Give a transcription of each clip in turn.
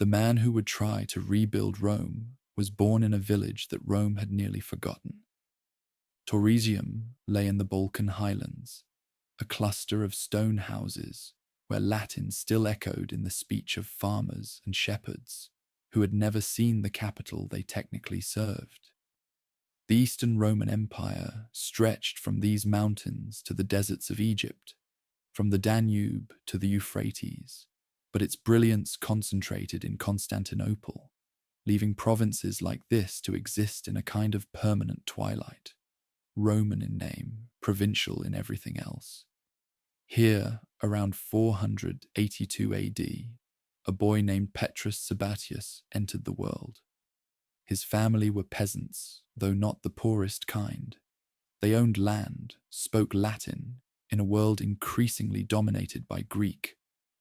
The man who would try to rebuild Rome was born in a village that Rome had nearly forgotten. Tauresium lay in the Balkan highlands, a cluster of stone houses where Latin still echoed in the speech of farmers and shepherds who had never seen the capital they technically served. The Eastern Roman Empire stretched from these mountains to the deserts of Egypt, from the Danube to the Euphrates, but its brilliance concentrated in Constantinople, leaving provinces like this to exist in a kind of permanent twilight, Roman in name, provincial in everything else. Here, around 482 AD, a boy named Petrus Sabatius entered the world. His family were peasants, though not the poorest kind. They owned land, spoke Latin, in a world increasingly dominated by Greek,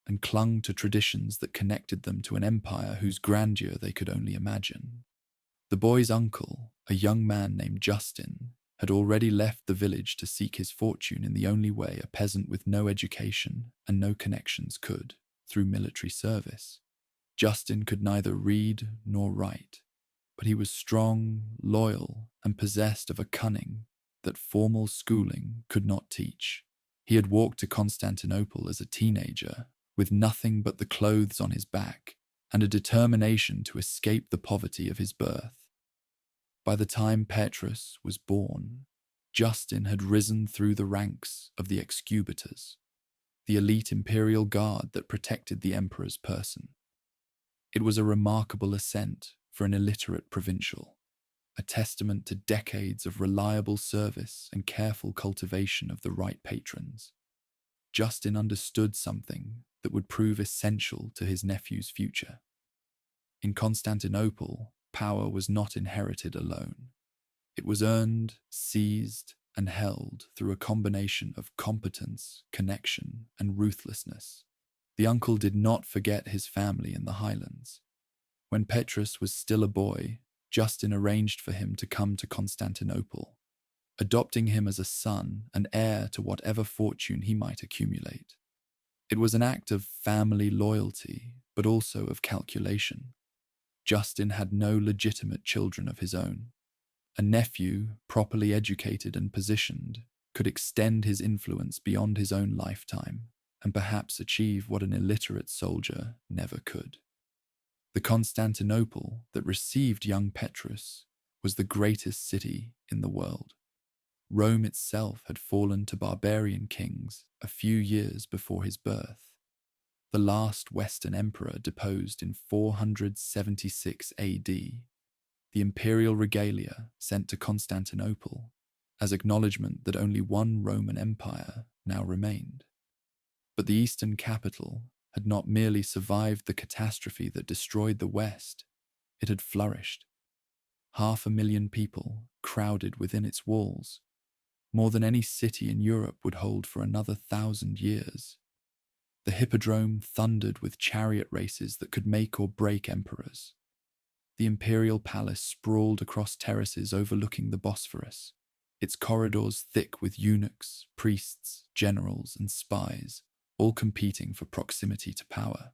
and clung to traditions that connected them to an empire whose grandeur they could only imagine. The boy's uncle, a young man named Justin, had already left the village to seek his fortune in the only way a peasant with no education and no connections could, through military service. Justin could neither read nor write, but he was strong, loyal, and possessed of a cunning that formal schooling could not teach. He had walked to Constantinople as a teenager, with nothing but the clothes on his back and a determination to escape the poverty of his birth. By the time Petrus was born, Justin had risen through the ranks of the excubators, the elite imperial guard that protected the emperor's person. It was a remarkable ascent for an illiterate provincial, a testament to decades of reliable service and careful cultivation of the right patrons. Justin understood something that would prove essential to his nephew's future. In Constantinople, power was not inherited alone. It was earned, seized, and held through a combination of competence, connection, and ruthlessness. The uncle did not forget his family in the highlands. When Petrus was still a boy, Justin arranged for him to come to Constantinople, adopting him as a son and heir to whatever fortune he might accumulate. It was an act of family loyalty, but also of calculation. Justin had no legitimate children of his own. A nephew, properly educated and positioned, could extend his influence beyond his own lifetime and perhaps achieve what an illiterate soldier never could. The Constantinople that received young Petrus was the greatest city in the world. Rome itself had fallen to barbarian kings a few years before his birth. The last Western emperor deposed in 476 AD. The imperial regalia sent to Constantinople as acknowledgement that only one Roman empire now remained. But the eastern capital had not merely survived the catastrophe that destroyed the West, it had flourished. 500,000 people crowded within its walls, more than any city in Europe would hold for another 1,000 years. The hippodrome thundered with chariot races that could make or break emperors. The imperial palace sprawled across terraces overlooking the Bosphorus, its corridors thick with eunuchs, priests, generals, and spies, all competing for proximity to power.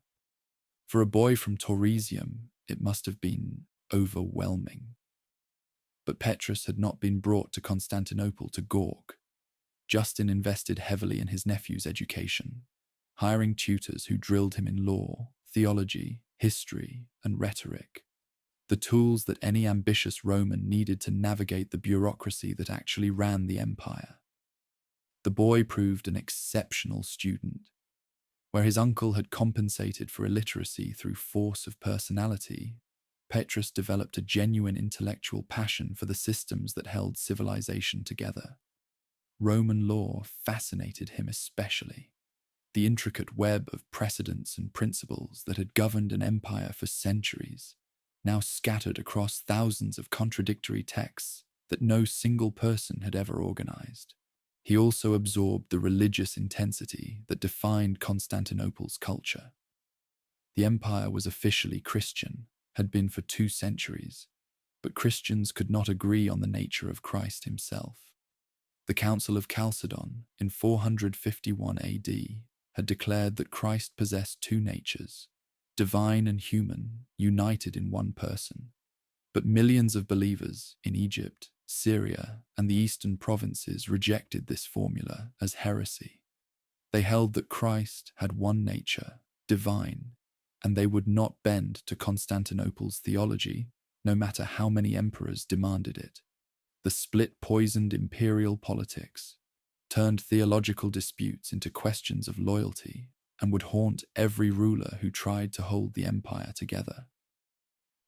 For a boy from Tauresium, it must have been overwhelming. But Petrus had not been brought to Constantinople to gawk. Justin invested heavily in his nephew's education, hiring tutors who drilled him in law, theology, history, and rhetoric, the tools that any ambitious Roman needed to navigate the bureaucracy that actually ran the empire. The boy proved an exceptional student. Where his uncle had compensated for illiteracy through force of personality, Petrus developed a genuine intellectual passion for the systems that held civilization together. Roman law fascinated him especially. The intricate web of precedents and principles that had governed an empire for centuries, now scattered across thousands of contradictory texts that no single person had ever organized. He also absorbed the religious intensity that defined Constantinople's culture. The empire was officially Christian, had been for 2 centuries, but Christians could not agree on the nature of Christ himself. The Council of Chalcedon in 451 AD had declared that Christ possessed 2 natures, divine and human, united in one person. But millions of believers in Egypt, Syria, and the eastern provinces rejected this formula as heresy. They held that Christ had one nature, divine, and they would not bend to Constantinople's theology, no matter how many emperors demanded it. The split poisoned imperial politics, turned theological disputes into questions of loyalty, and would haunt every ruler who tried to hold the empire together.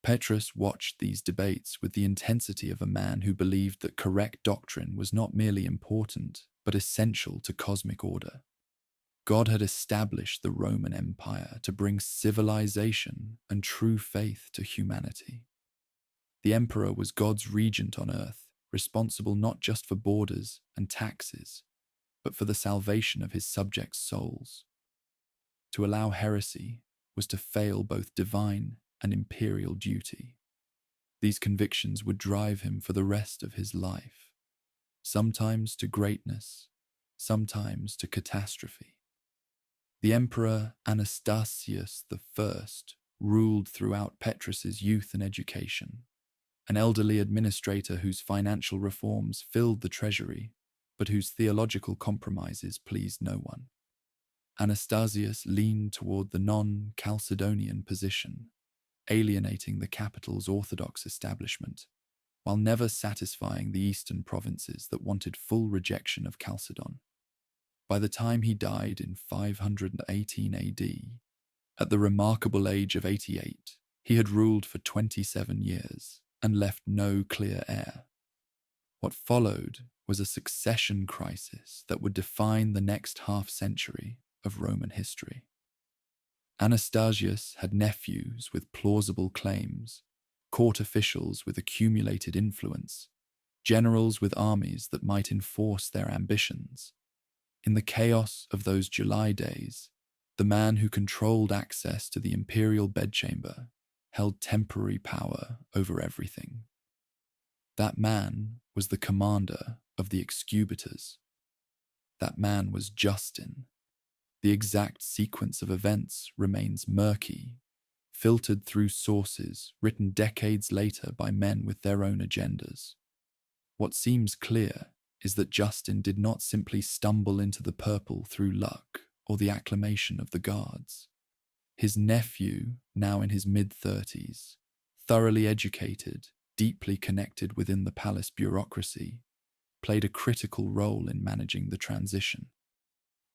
Petrus watched these debates with the intensity of a man who believed that correct doctrine was not merely important, but essential to cosmic order. God had established the Roman Empire to bring civilization and true faith to humanity. The emperor was God's regent on earth, responsible not just for borders and taxes, but for the salvation of his subjects' souls. To allow heresy was to fail both divine and imperial duty. These convictions would drive him for the rest of his life, sometimes to greatness, sometimes to catastrophe. The Emperor Anastasius I ruled throughout Petrus's youth and education, an elderly administrator whose financial reforms filled the treasury, but whose theological compromises pleased no one. Anastasius leaned toward the non-Chalcedonian position, alienating the capital's orthodox establishment, while never satisfying the eastern provinces that wanted full rejection of Chalcedon. By the time he died in 518 AD, at the remarkable age of 88, he had ruled for 27 years and left no clear heir. What followed was a succession crisis that would define the next half-century of Roman history. Anastasius had nephews with plausible claims, court officials with accumulated influence, generals with armies that might enforce their ambitions. In the chaos of those July days, the man who controlled access to the imperial bedchamber held temporary power over everything. That man was the commander of the excubators. That man was Justin. The exact sequence of events remains murky, filtered through sources written decades later by men with their own agendas. What seems clear is that Justin did not simply stumble into the purple through luck or the acclamation of the guards. His nephew, now in his mid-30s, thoroughly educated, deeply connected within the palace bureaucracy, played a critical role in managing the transition.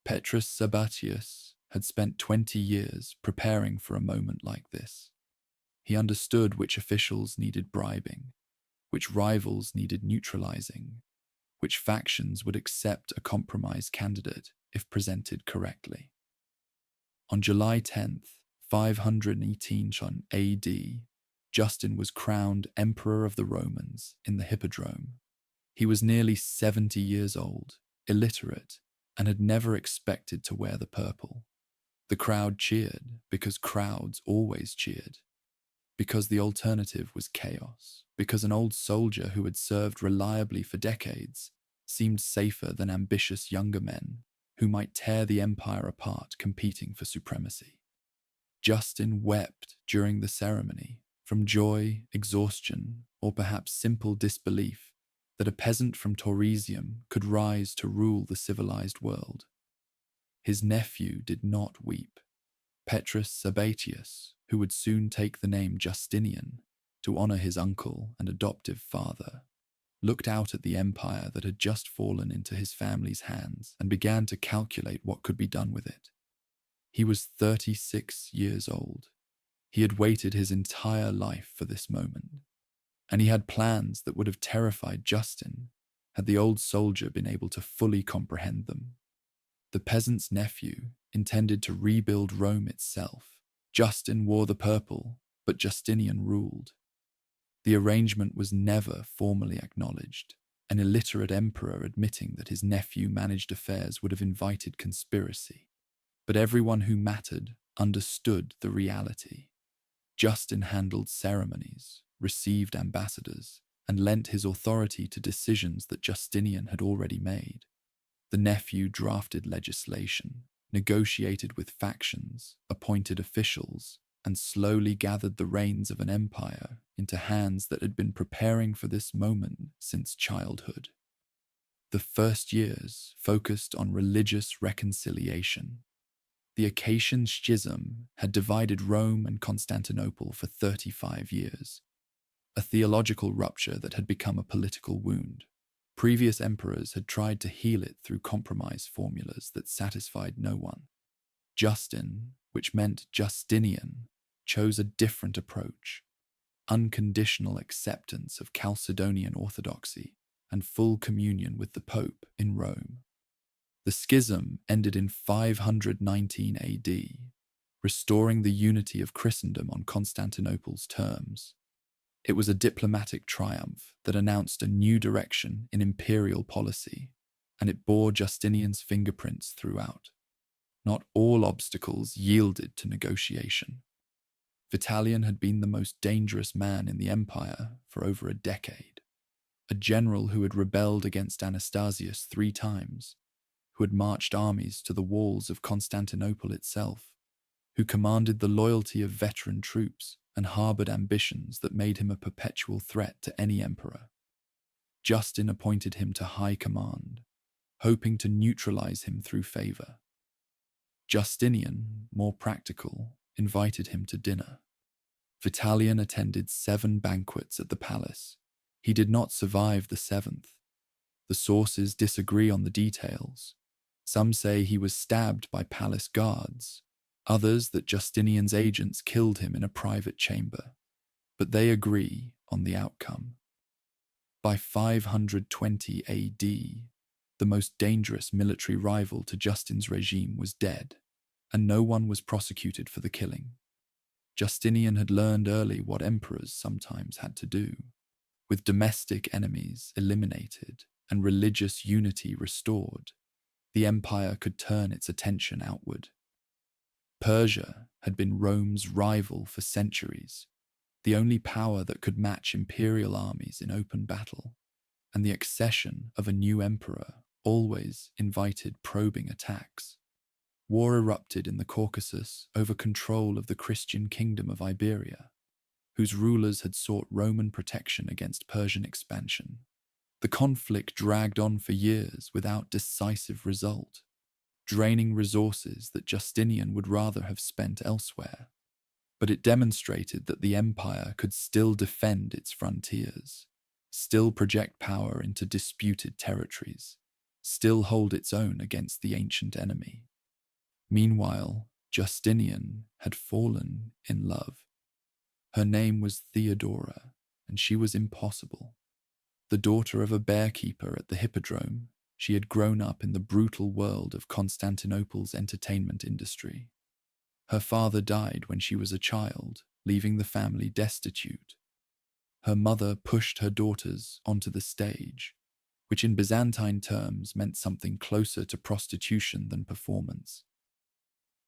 Petrus Sabatius had spent 20 years preparing for a moment like this. He understood which officials needed bribing, which rivals needed neutralizing, which factions would accept a compromise candidate if presented correctly. On July 10th, 518 AD, Justin was crowned Emperor of the Romans in the Hippodrome. He was nearly 70 years old, illiterate, and had never expected to wear the purple. The crowd cheered because crowds always cheered, because the alternative was chaos, because an old soldier who had served reliably for decades seemed safer than ambitious younger men who might tear the empire apart competing for supremacy. Justin wept during the ceremony, from joy, exhaustion, or perhaps simple disbelief that a peasant from Tauresium could rise to rule the civilized world. His nephew did not weep. Petrus Sabatius, who would soon take the name Justinian to honor his uncle and adoptive father, looked out at the empire that had just fallen into his family's hands and began to calculate what could be done with it. He was 36 years old. He had waited his entire life for this moment, and he had plans that would have terrified Justin had the old soldier been able to fully comprehend them. The peasant's nephew intended to rebuild Rome itself. Justin wore the purple, but Justinian ruled. The arrangement was never formally acknowledged. An illiterate emperor admitting that his nephew managed affairs would have invited conspiracy. But everyone who mattered understood the reality. Justin handled ceremonies, received ambassadors, and lent his authority to decisions that Justinian had already made. The nephew drafted legislation, negotiated with factions, appointed officials, and slowly gathered the reins of an empire into hands that had been preparing for this moment since childhood. The first years focused on religious reconciliation. The Acacian Schism had divided Rome and Constantinople for 35 years, a theological rupture that had become a political wound. Previous emperors had tried to heal it through compromise formulas that satisfied no one. Justin, which meant Justinian, chose a different approach: unconditional acceptance of Chalcedonian orthodoxy and full communion with the Pope in Rome. The schism ended in 519 AD, restoring the unity of Christendom on Constantinople's terms. It was a diplomatic triumph that announced a new direction in imperial policy, and it bore Justinian's fingerprints throughout. Not all obstacles yielded to negotiation. Vitalian had been the most dangerous man in the empire for over a decade, a general who had rebelled against Anastasius 3 times, who had marched armies to the walls of Constantinople itself, who commanded the loyalty of veteran troops and harbored ambitions that made him a perpetual threat to any emperor. Justin appointed him to high command, hoping to neutralize him through favor. Justinian, more practical, invited him to dinner. Vitalian attended 7 banquets at the palace. He did not survive the 7th. The sources disagree on the details. Some say he was stabbed by palace guards, others that Justinian's agents killed him in a private chamber, but they agree on the outcome. By 520 AD, the most dangerous military rival to Justin's regime was dead, and no one was prosecuted for the killing. Justinian had learned early what emperors sometimes had to do. With domestic enemies eliminated and religious unity restored, the empire could turn its attention outward. Persia had been Rome's rival for centuries, the only power that could match imperial armies in open battle, and the accession of a new emperor always invited probing attacks. War erupted in the Caucasus over control of the Christian kingdom of Iberia, whose rulers had sought Roman protection against Persian expansion. The conflict dragged on for years without decisive result, draining resources that Justinian would rather have spent elsewhere. But it demonstrated that the empire could still defend its frontiers, still project power into disputed territories, still hold its own against the ancient enemy. Meanwhile, Justinian had fallen in love. Her name was Theodora, and she was impossible. The daughter of a bearkeeper at the hippodrome, she had grown up in the brutal world of Constantinople's entertainment industry. Her father died when she was a child, leaving the family destitute. Her mother pushed her daughters onto the stage, which in Byzantine terms meant something closer to prostitution than performance.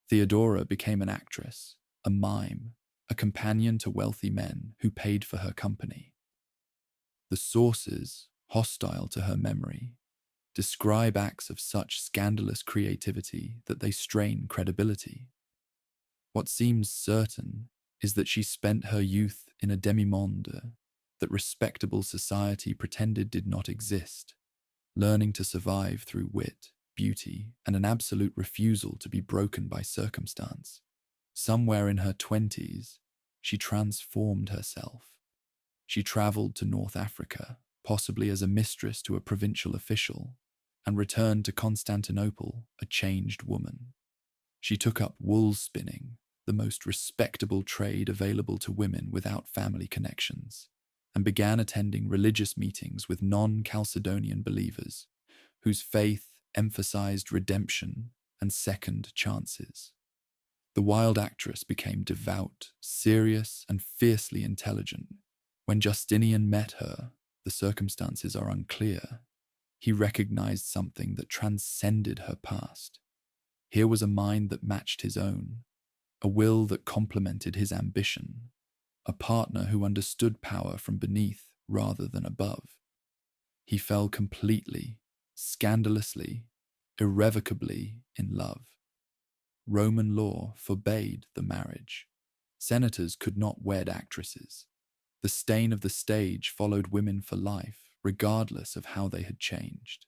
Theodora became an actress, a mime, a companion to wealthy men who paid for her company. The sources, hostile to her memory, describe acts of such scandalous creativity that they strain credibility. What seems certain is that she spent her youth in a demi-monde that respectable society pretended did not exist, learning to survive through wit, beauty, and an absolute refusal to be broken by circumstance. Somewhere in her 20s, she transformed herself. She traveled to North Africa, possibly as a mistress to a provincial official, and returned to Constantinople a changed woman. She took up wool spinning, the most respectable trade available to women without family connections, and began attending religious meetings with non-Chalcedonian believers, whose faith emphasized redemption and second chances. The wild actress became devout, serious, and fiercely intelligent. When Justinian met her, the circumstances are unclear. He recognized something that transcended her past. Here was a mind that matched his own, a will that complemented his ambition, a partner who understood power from beneath rather than above. He fell completely, scandalously, irrevocably in love. Roman law forbade the marriage. Senators could not wed actresses. The stain of the stage followed women for life, regardless of how they had changed.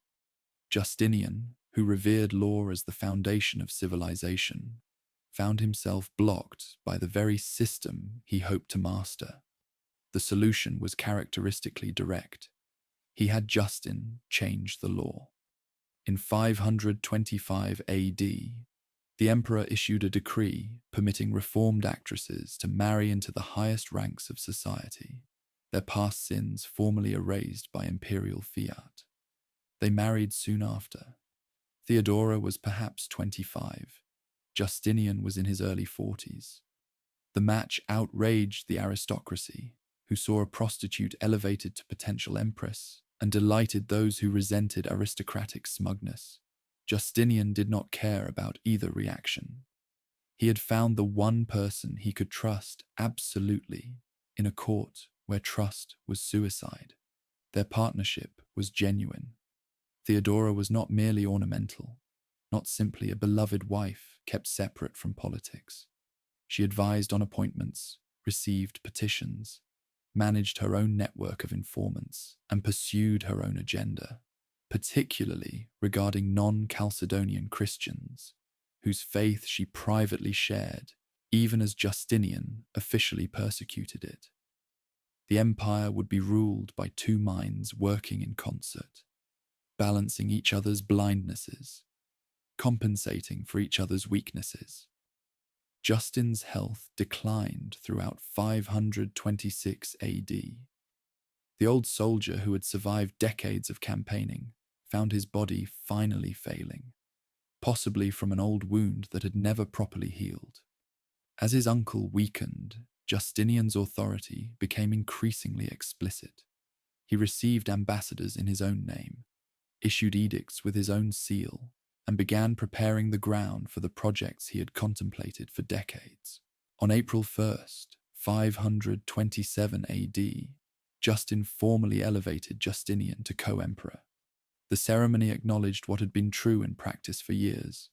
Justinian, who revered law as the foundation of civilization, found himself blocked by the very system he hoped to master. The solution was characteristically direct. He had Justin change the law. In 525 AD, the emperor issued a decree permitting reformed actresses to marry into the highest ranks of society, their past sins formally erased by imperial fiat. They married soon after. Theodora was perhaps 25. Justinian was in his early 40s. The match outraged the aristocracy, who saw a prostitute elevated to potential empress, and delighted those who resented aristocratic smugness. Justinian did not care about either reaction. He had found the one person he could trust absolutely in a court where trust was suicide. Their partnership was genuine. Theodora was not merely ornamental, not simply a beloved wife kept separate from politics. She advised on appointments, received petitions, managed her own network of informants, and pursued her own agenda, particularly regarding non-Chalcedonian Christians, whose faith she privately shared, even as Justinian officially persecuted it. The empire would be ruled by two minds working in concert, balancing each other's blindnesses, compensating for each other's weaknesses. Justin's health declined throughout 526 AD. The old soldier who had survived decades of campaigning found his body finally failing, possibly from an old wound that had never properly healed. As his uncle weakened, Justinian's authority became increasingly explicit. He received ambassadors in his own name, issued edicts with his own seal, and began preparing the ground for the projects he had contemplated for decades. On April 1st, 527 AD, Justin formally elevated Justinian to co-emperor. The ceremony acknowledged what had been true in practice for years.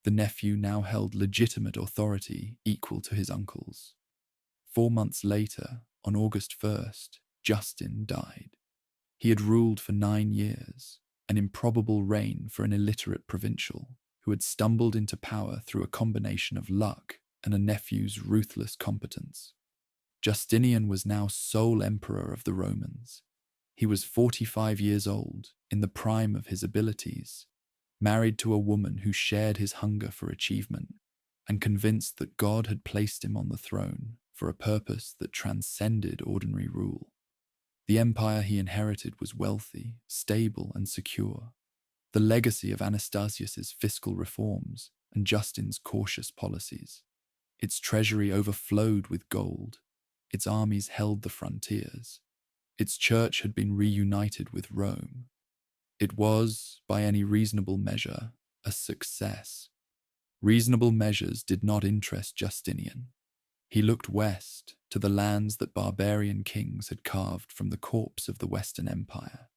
The nephew now held legitimate authority equal to his uncle's. 4 months later, on August 1st, Justin died. He had ruled for 9 years, an improbable reign for an illiterate provincial who had stumbled into power through a combination of luck and a nephew's ruthless competence. Justinian was now sole emperor of the Romans. He was 45 years old, in the prime of his abilities, married to a woman who shared his hunger for achievement, and convinced that God had placed him on the throne for a purpose that transcended ordinary rule. The empire he inherited was wealthy, stable, and secure. The legacy of Anastasius's fiscal reforms and Justin's cautious policies. Its treasury overflowed with gold. Its armies held the frontiers. Its church had been reunited with Rome. It was, by any reasonable measure, a success. Reasonable measures did not interest Justinian. He looked west to the lands that barbarian kings had carved from the corpse of the Western Empire.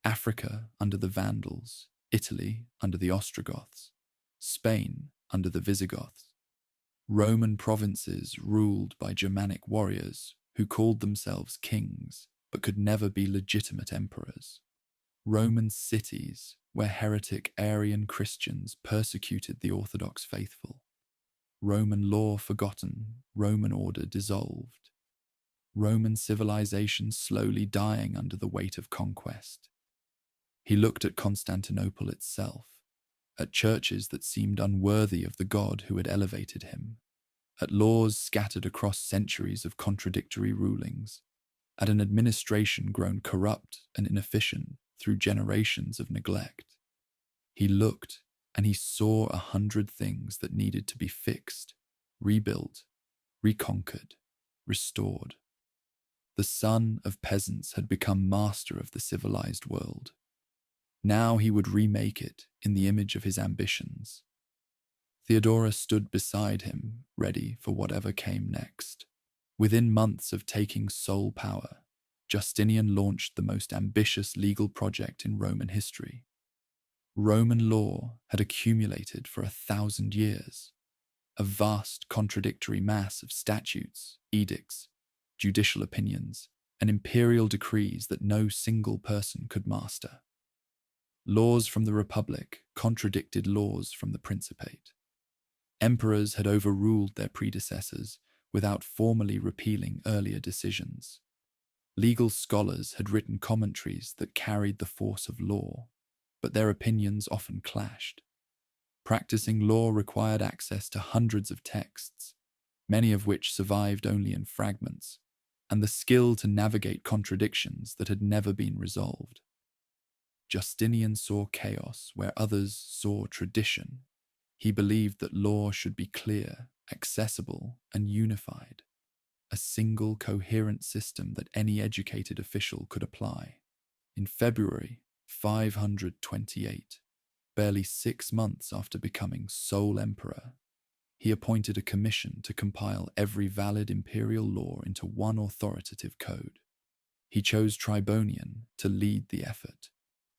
Africa under the Vandals, Italy under the Ostrogoths, Spain under the Visigoths. Roman provinces ruled by Germanic warriors who called themselves kings but could never be legitimate emperors. Roman cities where heretic Arian Christians persecuted the Orthodox faithful. Roman law forgotten, Roman order dissolved. Roman civilization slowly dying under the weight of conquest. He looked at Constantinople itself, at churches that seemed unworthy of the God who had elevated him, at laws scattered across centuries of contradictory rulings, at an administration grown corrupt and inefficient through generations of neglect. He looked and he saw 100 things that needed to be fixed, rebuilt, reconquered, restored. The son of peasants had become master of the civilized world. Now he would remake it in the image of his ambitions. Theodora stood beside him, ready for whatever came next. Within months of taking sole power, Justinian launched the most ambitious legal project in Roman history. Roman law had accumulated for 1,000 years. a vast contradictory mass of statutes, edicts, judicial opinions, and imperial decrees that no single person could master. Laws from the Republic contradicted laws from the Principate. Emperors had overruled their predecessors without formally repealing earlier decisions. Legal scholars had written commentaries that carried the force of law, but their opinions often clashed. Practicing law required access to hundreds of texts, many of which survived only in fragments, and the skill to navigate contradictions that had never been resolved. Justinian saw chaos where others saw tradition. He believed that law should be clear, accessible, and unified, a single coherent system that any educated official could apply. In February 528, barely 6 months after becoming sole emperor, he appointed a commission to compile every valid imperial law into one authoritative code. He chose Tribonian to lead the effort.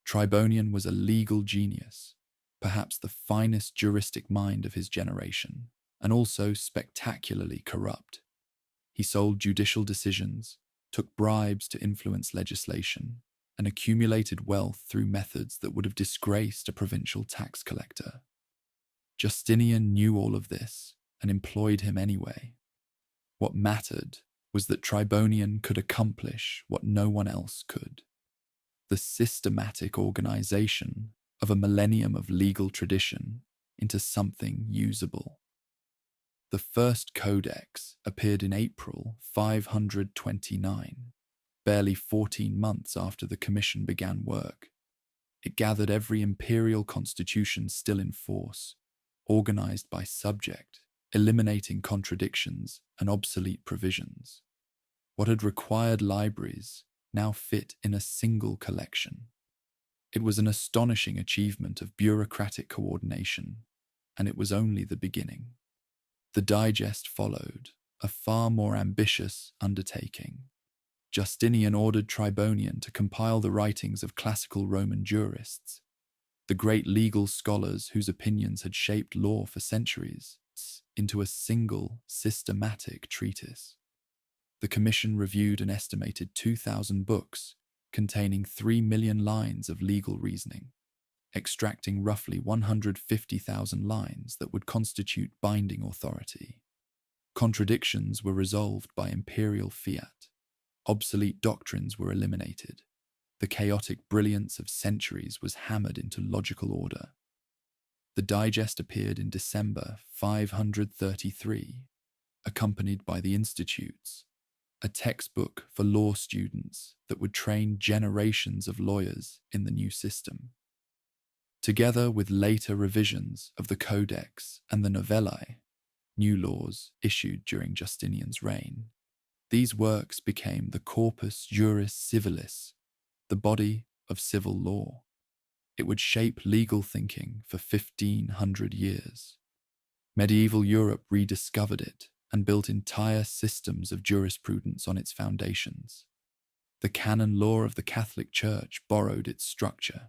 Tribonian was a legal genius, perhaps the finest juristic mind of his generation, and also spectacularly corrupt. He sold judicial decisions, took bribes to influence legislation, and accumulated wealth through methods that would have disgraced a provincial tax collector. Justinian knew all of this and employed him anyway. What mattered was that Tribonian could accomplish what no one else could: the systematic organization of a millennium of legal tradition into something usable. The first codex appeared in April 529, barely 14 months after the commission began work. It gathered every imperial constitution still in force, organized by subject, eliminating contradictions and obsolete provisions. What had required libraries now fit in a single collection. It was an astonishing achievement of bureaucratic coordination, and it was only the beginning. The digest followed, a far more ambitious undertaking. Justinian ordered Tribonian to compile the writings of classical Roman jurists, the great legal scholars whose opinions had shaped law for centuries, into a single, systematic treatise. The commission reviewed an estimated 2,000 books containing 3 million lines of legal reasoning, extracting roughly 150,000 lines that would constitute binding authority. Contradictions were resolved by imperial fiat. Obsolete doctrines were eliminated. The chaotic brilliance of centuries was hammered into logical order. The digest appeared in December 533, accompanied by the Institutes, a textbook for law students that would train generations of lawyers in the new system. Together with later revisions of the Codex and the Novellae, new laws issued during Justinian's reign, these works became the Corpus Juris Civilis, the body of civil law. It would shape legal thinking for 1,500 years. Medieval Europe rediscovered it and built entire systems of jurisprudence on its foundations. The canon law of the Catholic Church borrowed its structure.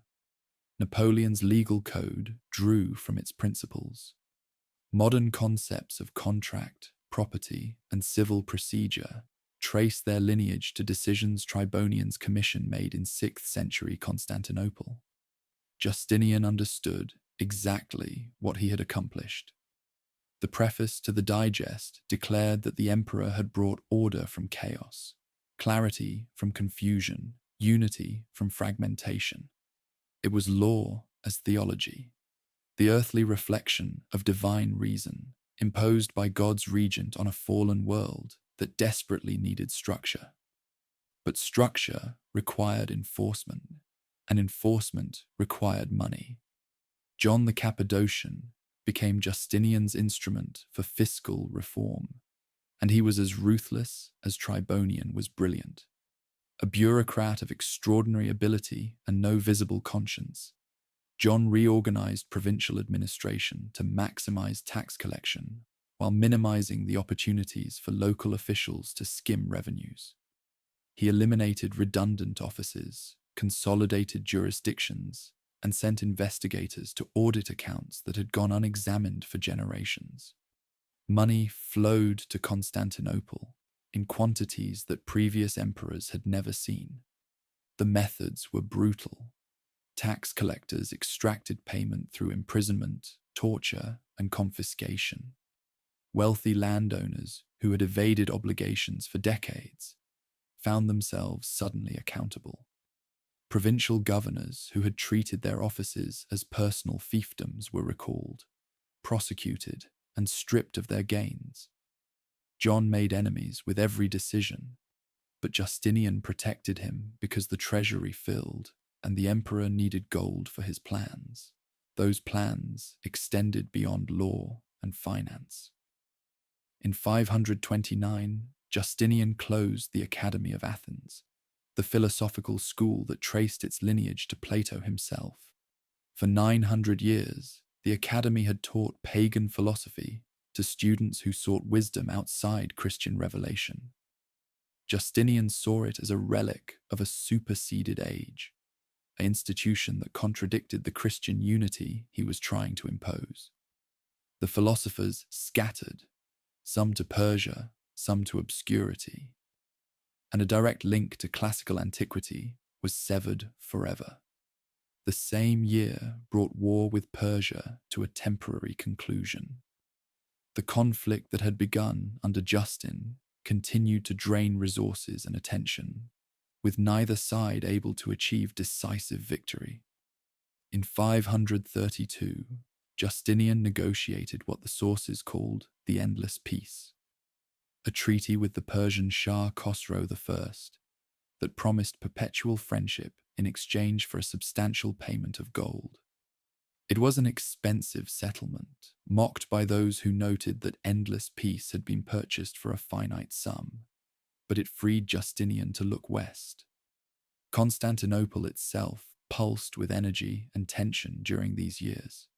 Napoleon's legal code drew from its principles. Modern concepts of contract, property, and civil procedure trace their lineage to decisions Tribonian's commission made in 6th century Constantinople. Justinian understood exactly what he had accomplished. The preface to the digest declared that the emperor had brought order from chaos, clarity from confusion, unity from fragmentation. It was law as theology, the earthly reflection of divine reason, imposed by God's regent on a fallen world that desperately needed structure. But structure required enforcement, and enforcement required money. John the Cappadocian became Justinian's instrument for fiscal reform, and he was as ruthless as Tribonian was brilliant. A bureaucrat of extraordinary ability and no visible conscience, John reorganized provincial administration to maximize tax collection while minimizing the opportunities for local officials to skim revenues. He eliminated redundant offices, consolidated jurisdictions, and sent investigators to audit accounts that had gone unexamined for generations. Money flowed to Constantinople in quantities that previous emperors had never seen. The methods were brutal. Tax collectors extracted payment through imprisonment, torture, and confiscation. Wealthy landowners who had evaded obligations for decades found themselves suddenly accountable. Provincial governors who had treated their offices as personal fiefdoms were recalled, prosecuted, and stripped of their gains. John made enemies with every decision, but Justinian protected him because the treasury filled and the emperor needed gold for his plans. Those plans extended beyond law and finance. In 529, Justinian closed the Academy of Athens, the philosophical school that traced its lineage to Plato himself. For 900 years, the academy had taught pagan philosophy to students who sought wisdom outside Christian revelation. Justinian saw it as a relic of a superseded age, an institution that contradicted the Christian unity he was trying to impose. The philosophers scattered, some to Persia, some to obscurity, and a direct link to classical antiquity was severed forever. The same year brought war with Persia to a temporary conclusion. The conflict that had begun under Justin continued to drain resources and attention, with neither side able to achieve decisive victory. In 532, Justinian negotiated what the sources called the Endless Peace, a treaty with the Persian Shah Khosrow I that promised perpetual friendship in exchange for a substantial payment of gold. It was an expensive settlement, mocked by those who noted that endless peace had been purchased for a finite sum, but it freed Justinian to look west. Constantinople itself pulsed with energy and tension during these years.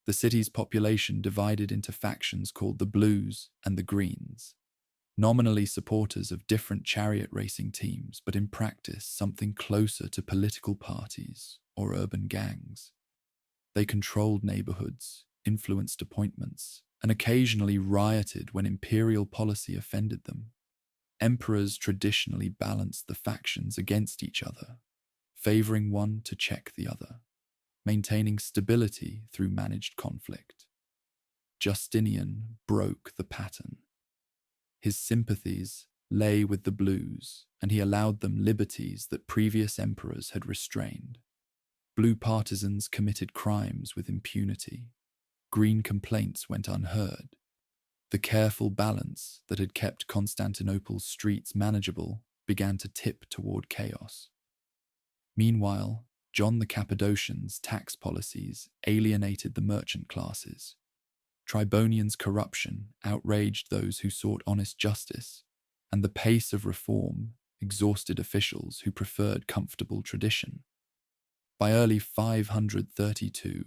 The city's population divided into factions called the Blues and the Greens, nominally supporters of different chariot racing teams, but in practice something closer to political parties or urban gangs. They controlled neighborhoods, influenced appointments, and occasionally rioted when imperial policy offended them. Emperors traditionally balanced the factions against each other, favoring one to check the other, maintaining stability through managed conflict. Justinian broke the pattern. His sympathies lay with the Blues, and he allowed them liberties that previous emperors had restrained. Blue partisans committed crimes with impunity. Green complaints went unheard. The careful balance that had kept Constantinople's streets manageable began to tip toward chaos. Meanwhile, John the Cappadocian's tax policies alienated the merchant classes. Tribonian's corruption outraged those who sought honest justice, and the pace of reform exhausted officials who preferred comfortable tradition. By early 532,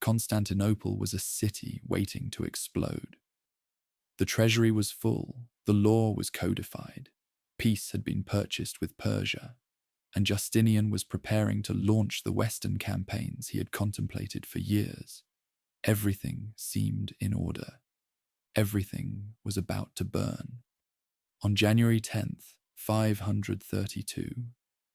Constantinople was a city waiting to explode. The treasury was full, the law was codified, peace had been purchased with Persia, and Justinian was preparing to launch the Western campaigns he had contemplated for years. Everything seemed in order. Everything was about to burn. On January 10th, 532,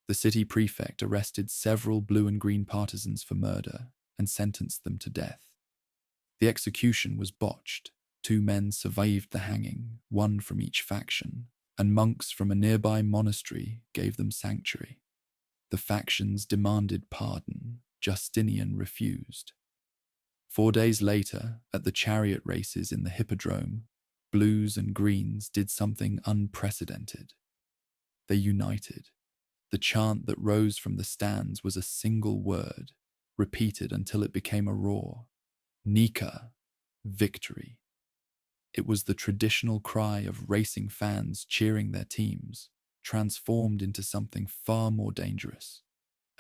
the city prefect arrested several blue and green partisans for murder and sentenced them to death. The execution was botched. 2 men survived the hanging, 1 from each faction, and monks from a nearby monastery gave them sanctuary. The factions demanded pardon. Justinian refused. 4 days later, at the chariot races in the Hippodrome, Blues and Greens did something unprecedented. They united. The chant that rose from the stands was a single word, repeated until it became a roar. Nika, victory. It was the traditional cry of racing fans cheering their teams, transformed into something far more dangerous.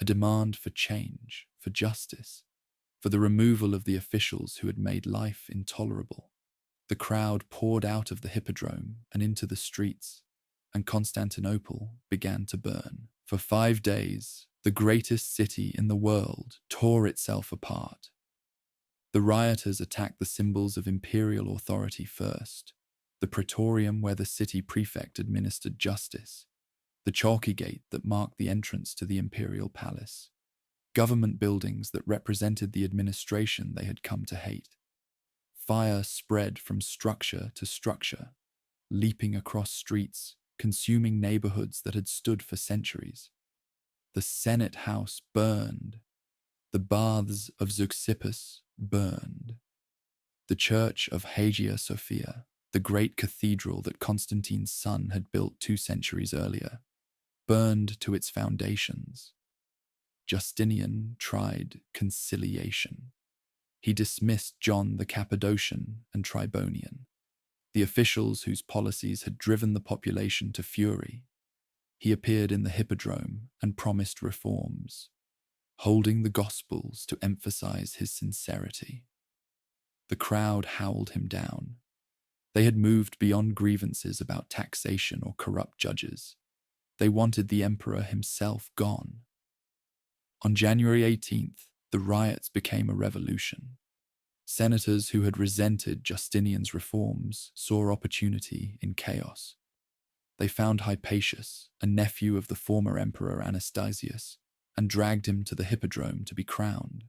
A demand for change, for justice, for the removal of the officials who had made life intolerable. The crowd poured out of the Hippodrome and into the streets, and Constantinople began to burn. For 5 days, the greatest city in the world tore itself apart. The rioters attacked the symbols of imperial authority first: the praetorium where the city prefect administered justice, the chalky gate that marked the entrance to the imperial palace, government buildings that represented the administration they had come to hate. Fire spread from structure to structure, leaping across streets, consuming neighborhoods that had stood for centuries. The Senate House burned. The baths of Zeuxippus burned. The church of Hagia Sophia, the great cathedral that Constantine's son had built 2 centuries earlier, burned to its foundations. Justinian tried conciliation. He dismissed John the Cappadocian and Tribonian, the officials whose policies had driven the population to fury. He appeared in the hippodrome and promised reforms, holding the Gospels to emphasize his sincerity. The crowd howled him down. They had moved beyond grievances about taxation or corrupt judges. They wanted the emperor himself gone. On January 18th, the riots became a revolution. Senators who had resented Justinian's reforms saw opportunity in chaos. They found Hypatius, a nephew of the former emperor Anastasius, and dragged him to the hippodrome to be crowned.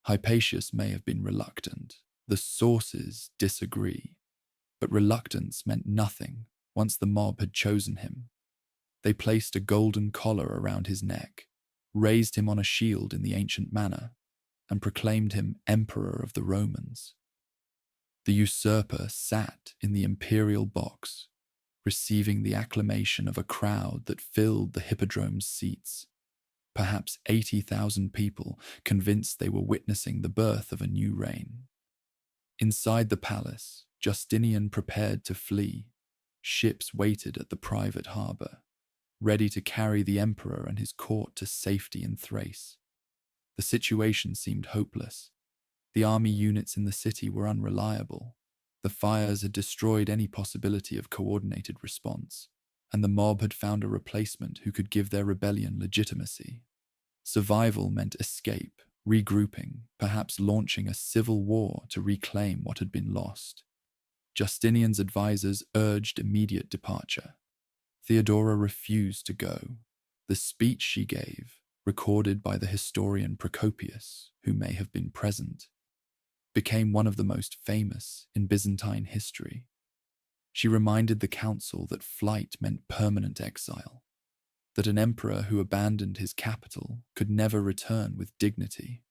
Hypatius may have been reluctant. The sources disagree. But reluctance meant nothing once the mob had chosen him. They placed a golden collar around his neck, raised him on a shield in the ancient manner, and proclaimed him Emperor of the Romans. The usurper sat in the imperial box, receiving the acclamation of a crowd that filled the hippodrome's seats. Perhaps 80,000 people, convinced they were witnessing the birth of a new reign. Inside the palace, Justinian prepared to flee. Ships waited at the private harbour, ready to carry the emperor and his court to safety in Thrace. The situation seemed hopeless. The army units in the city were unreliable. The fires had destroyed any possibility of coordinated response, and the mob had found a replacement who could give their rebellion legitimacy. Survival meant escape, regrouping, perhaps launching a civil war to reclaim what had been lost. Justinian's advisors urged immediate departure. Theodora refused to go. The speech she gave, recorded by the historian Procopius, who may have been present, became one of the most famous in Byzantine history. She reminded the council that flight meant permanent exile, that an emperor who abandoned his capital could never return with dignity,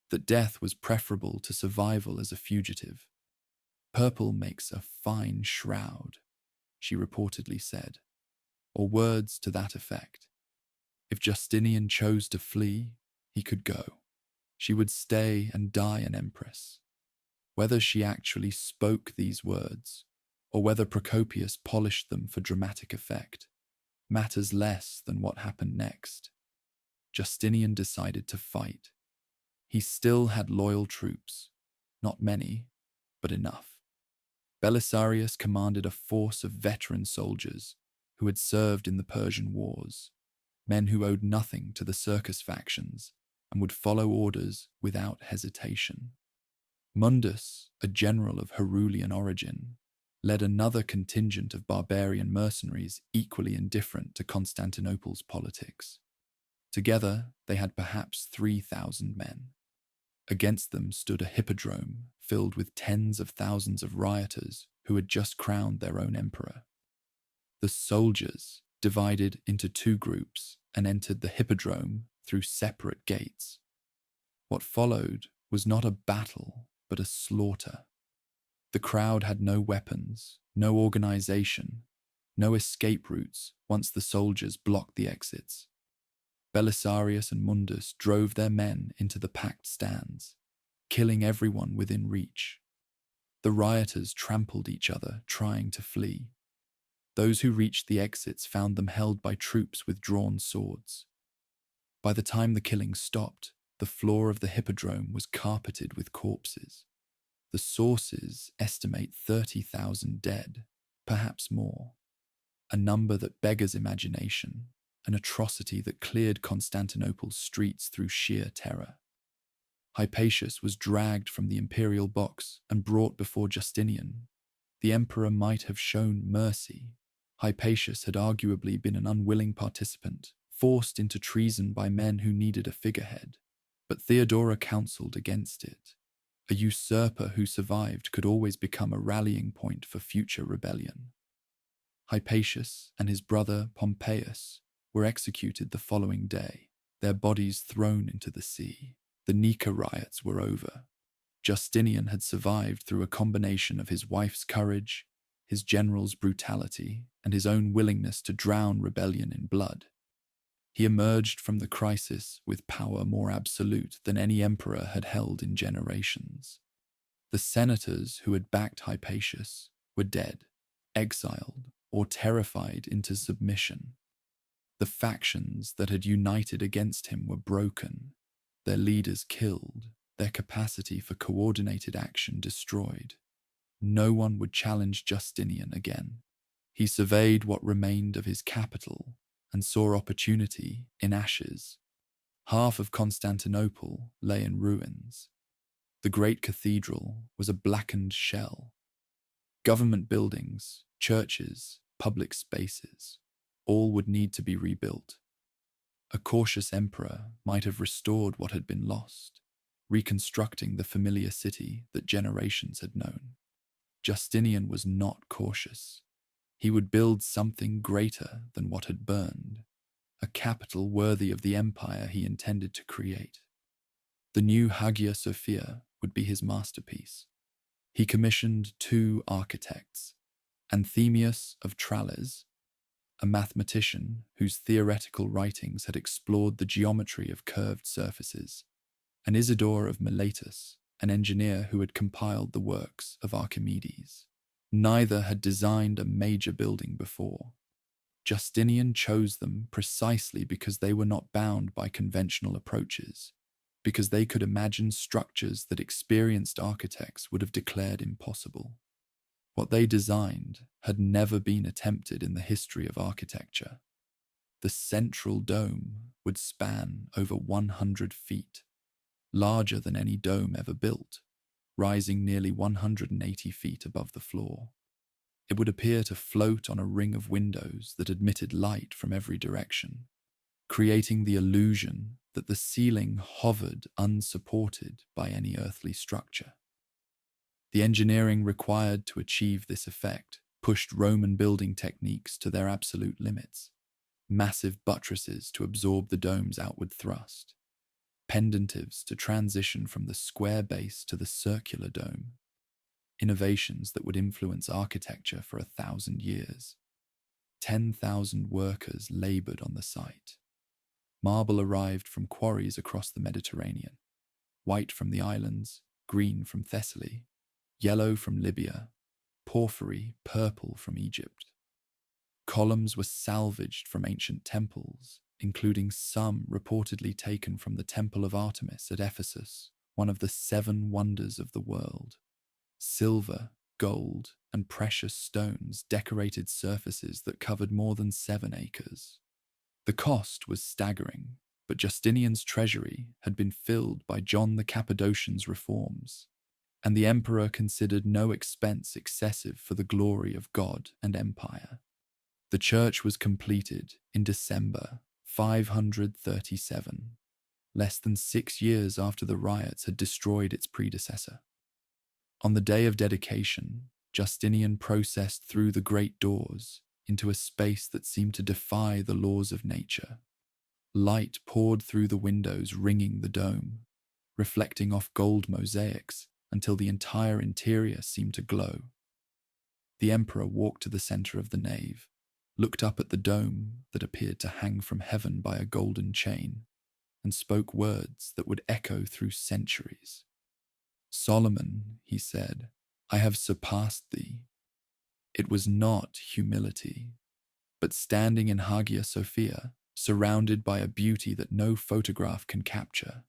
that death was preferable to survival as a fugitive. "Purple makes a fine shroud," she reportedly said, or words to that effect. If Justinian chose to flee, he could go. She would stay and die an empress. Whether she actually spoke these words, or whether Procopius polished them for dramatic effect, matters less than what happened next. Justinian decided to fight. He still had loyal troops, not many, but enough. Belisarius commanded a force of veteran soldiers who had served in the Persian wars, men who owed nothing to the circus factions and would follow orders without hesitation. Mundus, a general of Herulian origin, led another contingent of barbarian mercenaries equally indifferent to Constantinople's politics. Together, they had perhaps 3,000 men. Against them stood a hippodrome filled with tens of thousands of rioters who had just crowned their own emperor. The soldiers divided into 2 groups and entered the hippodrome through separate gates. What followed was not a battle, but a slaughter. The crowd had no weapons, no organization, no escape routes once the soldiers blocked the exits. Belisarius and Mundus drove their men into the packed stands, killing everyone within reach. The rioters trampled each other, trying to flee. Those who reached the exits found them held by troops with drawn swords. By the time the killing stopped, the floor of the hippodrome was carpeted with corpses. The sources estimate 30,000 dead, perhaps more, a number that beggars imagination, an atrocity that cleared Constantinople's streets through sheer terror. Hypatius was dragged from the imperial box and brought before Justinian. The emperor might have shown mercy. Hypatius had arguably been an unwilling participant, forced into treason by men who needed a figurehead. But Theodora counseled against it. A usurper who survived could always become a rallying point for future rebellion. Hypatius and his brother Pompeius were executed the following day, their bodies thrown into the sea. The Nika riots were over. Justinian had survived through a combination of his wife's courage, his general's brutality, and his own willingness to drown rebellion in blood. He emerged from the crisis with power more absolute than any emperor had held in generations. The senators who had backed Hypatius were dead, exiled, or terrified into submission. The factions that had united against him were broken, their leaders killed, their capacity for coordinated action destroyed. No one would challenge Justinian again. He surveyed what remained of his capital and saw opportunity in ashes. Half of Constantinople lay in ruins. The great cathedral was a blackened shell. Government buildings, churches, public spaces, all would need to be rebuilt. A cautious emperor might have restored what had been lost, reconstructing the familiar city that generations had known. Justinian was not cautious. He would build something greater than what had burned, a capital worthy of the empire he intended to create. The new Hagia Sophia would be his masterpiece. He commissioned 2 architects, Anthemius of Tralles, a mathematician whose theoretical writings had explored the geometry of curved surfaces, and Isidore of Miletus, an engineer who had compiled the works of Archimedes. Neither had designed a major building before. Justinian chose them precisely because they were not bound by conventional approaches, because they could imagine structures that experienced architects would have declared impossible. What they designed had never been attempted in the history of architecture. The central dome would span over 100 feet, larger than any dome ever built, rising nearly 180 feet above the floor. It would appear to float on a ring of windows that admitted light from every direction, creating the illusion that the ceiling hovered unsupported by any earthly structure. The engineering required to achieve this effect pushed Roman building techniques to their absolute limits. Massive buttresses to absorb the dome's outward thrust, pendentives to transition from the square base to the circular dome, innovations that would influence architecture for 1,000 years. 10,000 workers labored on the site. Marble arrived from quarries across the Mediterranean, white from the islands, green from Thessaly, yellow from Libya, porphyry, purple from Egypt. Columns were salvaged from ancient temples, including some reportedly taken from the Temple of Artemis at Ephesus, one of the 7 wonders of the world. Silver, gold, and precious stones decorated surfaces that covered more than 7 acres. The cost was staggering, but Justinian's treasury had been filled by John the Cappadocian's reforms, and the emperor considered no expense excessive for the glory of God and empire. The church was completed in December 537, less than 6 years after the riots had destroyed its predecessor. On the day of dedication, Justinian processed through the great doors into a space that seemed to defy the laws of nature. Light poured through the windows ringing the dome, reflecting off gold mosaics until the entire interior seemed to glow. The emperor walked to the center of the nave, looked up at the dome that appeared to hang from heaven by a golden chain, and spoke words that would echo through centuries. "Solomon," he said, "I have surpassed thee." It was not humility, but standing in Hagia Sophia, surrounded by a beauty that no photograph can capture.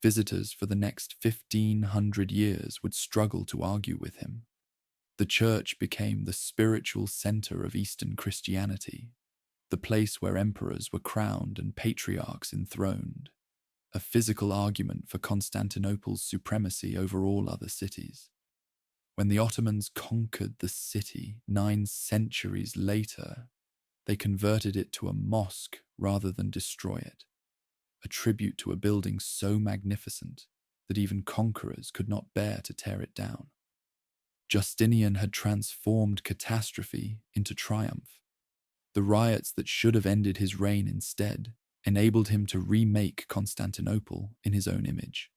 Visitors for the next 1,500 years would struggle to argue with him. The church became the spiritual center of Eastern Christianity, the place where emperors were crowned and patriarchs enthroned, a physical argument for Constantinople's supremacy over all other cities. When the Ottomans conquered the city 9 centuries later, they converted it to a mosque rather than destroy it, a tribute to a building so magnificent that even conquerors could not bear to tear it down. Justinian had transformed catastrophe into triumph. The riots that should have ended his reign instead enabled him to remake Constantinople in his own image.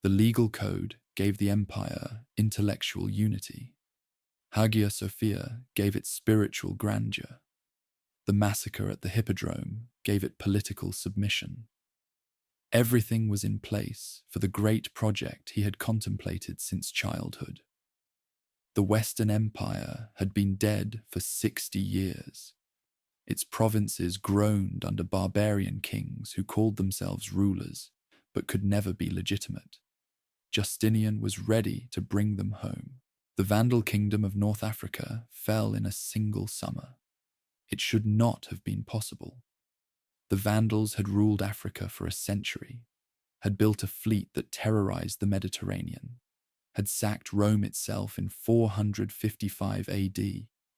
The legal code gave the empire intellectual unity. Hagia Sophia gave it spiritual grandeur. The massacre at the Hippodrome gave it political submission. Everything was in place for the great project he had contemplated since childhood. The Western Empire had been dead for 60 years. Its provinces groaned under barbarian kings who called themselves rulers, but could never be legitimate. Justinian was ready to bring them home. The Vandal kingdom of North Africa fell in a single summer. It should not have been possible. The Vandals had ruled Africa for a century, had built a fleet that terrorized the Mediterranean, had sacked Rome itself in 455 AD,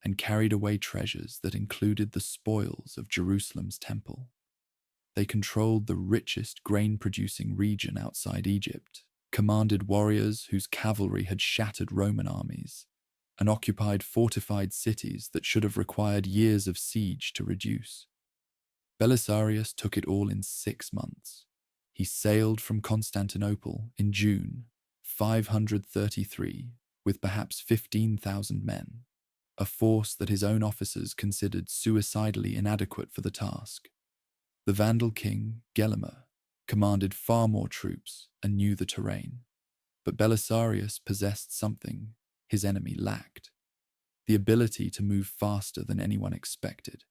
and carried away treasures that included the spoils of Jerusalem's temple. They controlled the richest grain-producing region outside Egypt, commanded warriors whose cavalry had shattered Roman armies, and occupied fortified cities that should have required years of siege to reduce. Belisarius took it all in 6 months. He sailed from Constantinople in June 533 with perhaps 15,000 men, a force that his own officers considered suicidally inadequate for the task. The Vandal king, Gelimer, commanded far more troops and knew the terrain, but Belisarius possessed something his enemy lacked: the ability to move faster than anyone expected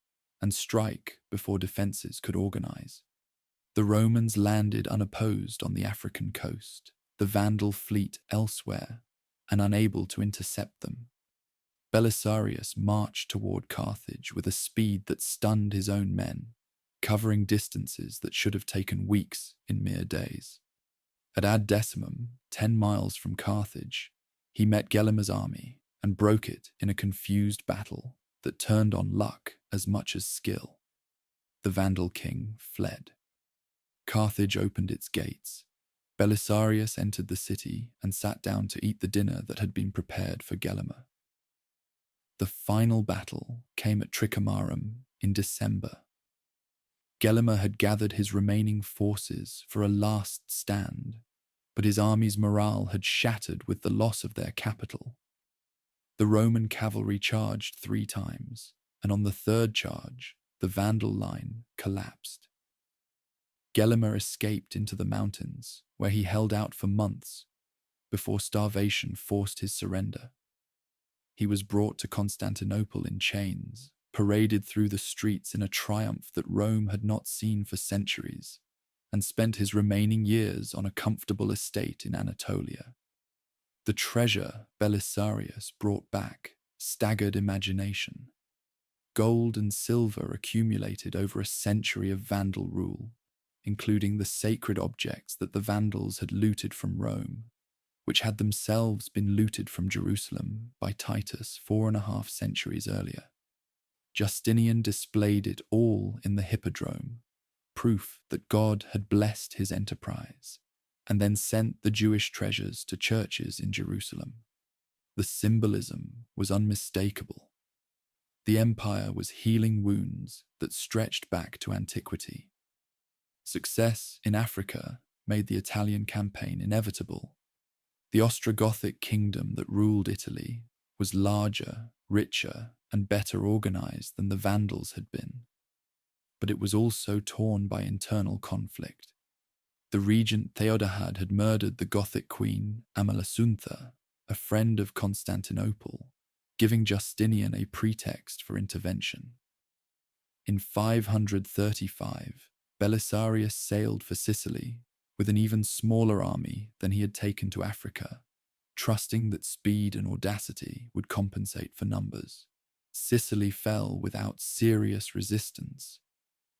and strike before defenses could organize. The Romans landed unopposed on the African coast, the Vandal fleet elsewhere, and unable to intercept them. Belisarius marched toward Carthage with a speed that stunned his own men, covering distances that should have taken weeks in mere days. At Ad Decimum, 10 miles from Carthage, he met Gelimer's army and broke it in a confused battle that turned on luck as much as skill. The Vandal king fled. Carthage opened its gates. Belisarius entered the city and sat down to eat the dinner that had been prepared for Gelimer. The final battle came at Tricomarum in December. Gelimer had gathered his remaining forces for a last stand, but his army's morale had shattered with the loss of their capital. The Roman cavalry charged 3 times, and on the 3rd charge, the Vandal line collapsed. Gelimer escaped into the mountains, where he held out for months before starvation forced his surrender. He was brought to Constantinople in chains, paraded through the streets in a triumph that Rome had not seen for centuries, and spent his remaining years on a comfortable estate in Anatolia. The treasure Belisarius brought back staggered imagination. Gold and silver accumulated over a century of Vandal rule, including the sacred objects that the Vandals had looted from Rome, which had themselves been looted from Jerusalem by Titus 4.5 centuries earlier. Justinian displayed it all in the Hippodrome, proof that God had blessed his enterprise, and then sent the Jewish treasures to churches in Jerusalem. The symbolism was unmistakable. The empire was healing wounds that stretched back to antiquity. Success in Africa made the Italian campaign inevitable. The Ostrogothic kingdom that ruled Italy was larger, richer, and better organized than the Vandals had been. But it was also torn by internal conflict. The regent Theodahad had murdered the Gothic queen Amalasuntha, a friend of Constantinople, giving Justinian a pretext for intervention. In 535, Belisarius sailed for Sicily with an even smaller army than he had taken to Africa, trusting that speed and audacity would compensate for numbers. Sicily fell without serious resistance.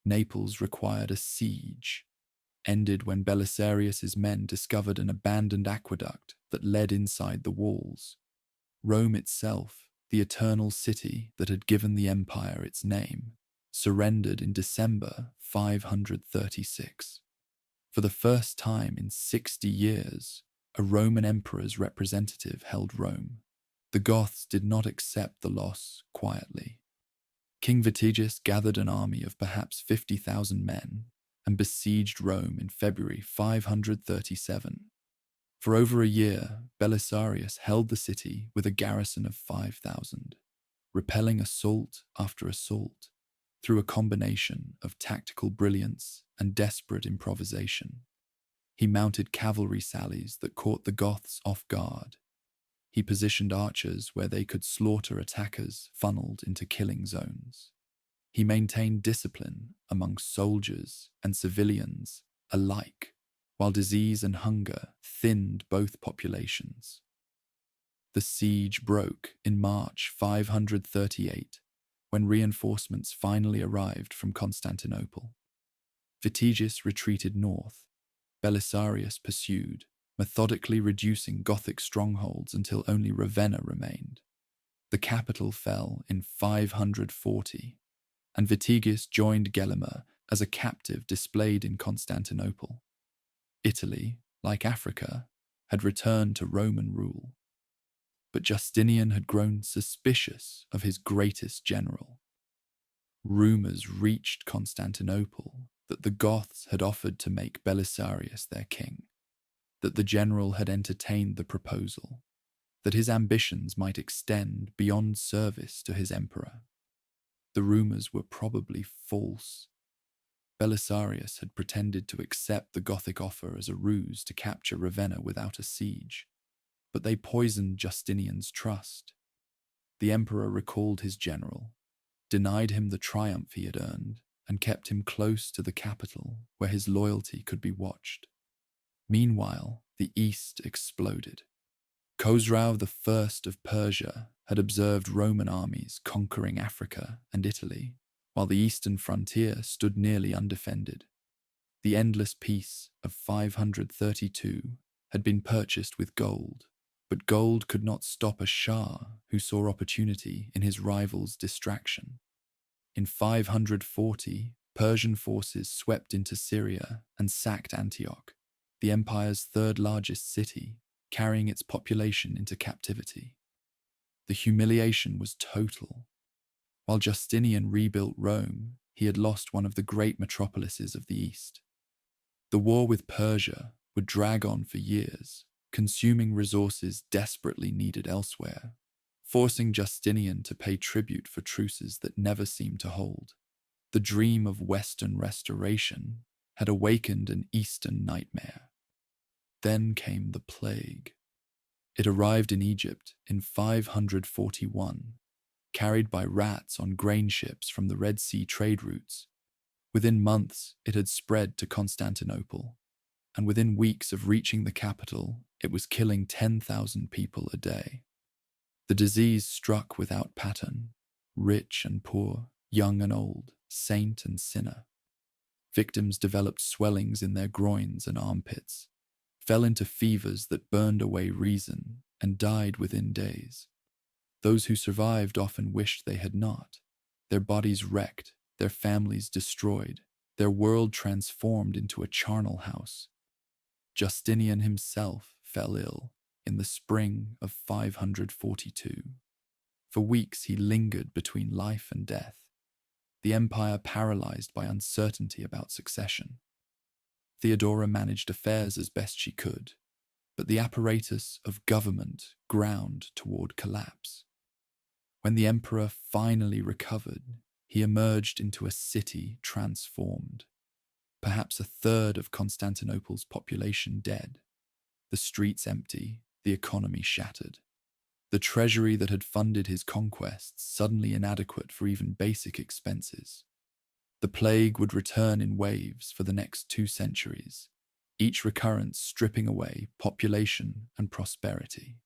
Naples required a siege. ended when Belisarius's men discovered an abandoned aqueduct that led inside the walls. Rome itself, the eternal city that had given the empire its name, surrendered in December 536. For the first time in 60 years, a Roman emperor's representative held Rome. The Goths did not accept the loss quietly. King Vitiges gathered an army of perhaps 50,000 men and besieged Rome in February 537. For over a year, Belisarius held the city with a garrison of 5,000, repelling assault after assault through a combination of tactical brilliance and desperate improvisation. He mounted cavalry sallies that caught the Goths off guard. He positioned archers where they could slaughter attackers funneled into killing zones. He maintained discipline among soldiers and civilians alike, while disease and hunger thinned both populations. The siege broke in March 538, when reinforcements finally arrived from Constantinople. Vitiges retreated north. Belisarius pursued, methodically reducing Gothic strongholds until only Ravenna remained. The capital fell in 540, and Vitiges joined Gelimer as a captive displayed in Constantinople. Italy, like Africa, had returned to Roman rule. But Justinian had grown suspicious of his greatest general. Rumors reached Constantinople that the Goths had offered to make Belisarius their king, that the general had entertained the proposal, that his ambitions might extend beyond service to his emperor. The rumors were probably false. Belisarius had pretended to accept the Gothic offer as a ruse to capture Ravenna without a siege, but they poisoned Justinian's trust. The emperor recalled his general, denied him the triumph he had earned, and kept him close to the capital where his loyalty could be watched. Meanwhile, the east exploded. Khosrau I of Persia had observed Roman armies conquering Africa and Italy, while the eastern frontier stood nearly undefended. The endless peace of 532 had been purchased with gold, but gold could not stop a Shah who saw opportunity in his rival's distraction. In 540, Persian forces swept into Syria and sacked Antioch, the empire's third largest city, carrying its population into captivity. The humiliation was total. While Justinian rebuilt Rome, he had lost one of the great metropolises of the East. The war with Persia would drag on for years, consuming resources desperately needed elsewhere, forcing Justinian to pay tribute for truces that never seemed to hold. The dream of Western restoration had awakened an Eastern nightmare. Then came the plague. It arrived in Egypt in 541, carried by rats on grain ships from the Red Sea trade routes. Within months, it had spread to Constantinople, and within weeks of reaching the capital, it was killing 10,000 people a day. The disease struck without pattern, rich and poor, young and old, saint and sinner. Victims developed swellings in their groins and armpits, fell into fevers that burned away reason, and died within days. Those who survived often wished they had not, their bodies wrecked, their families destroyed, their world transformed into a charnel house. Justinian himself fell ill in the spring of 542. For weeks he lingered between life and death, the empire paralyzed by uncertainty about succession. Theodora managed affairs as best she could, but the apparatus of government ground toward collapse. When the emperor finally recovered, he emerged into a city transformed. Perhaps a third of Constantinople's population dead, the streets empty, the economy shattered. The treasury that had funded his conquests suddenly inadequate for even basic expenses. The plague would return in waves for the next 2 centuries, each recurrence stripping away population and prosperity.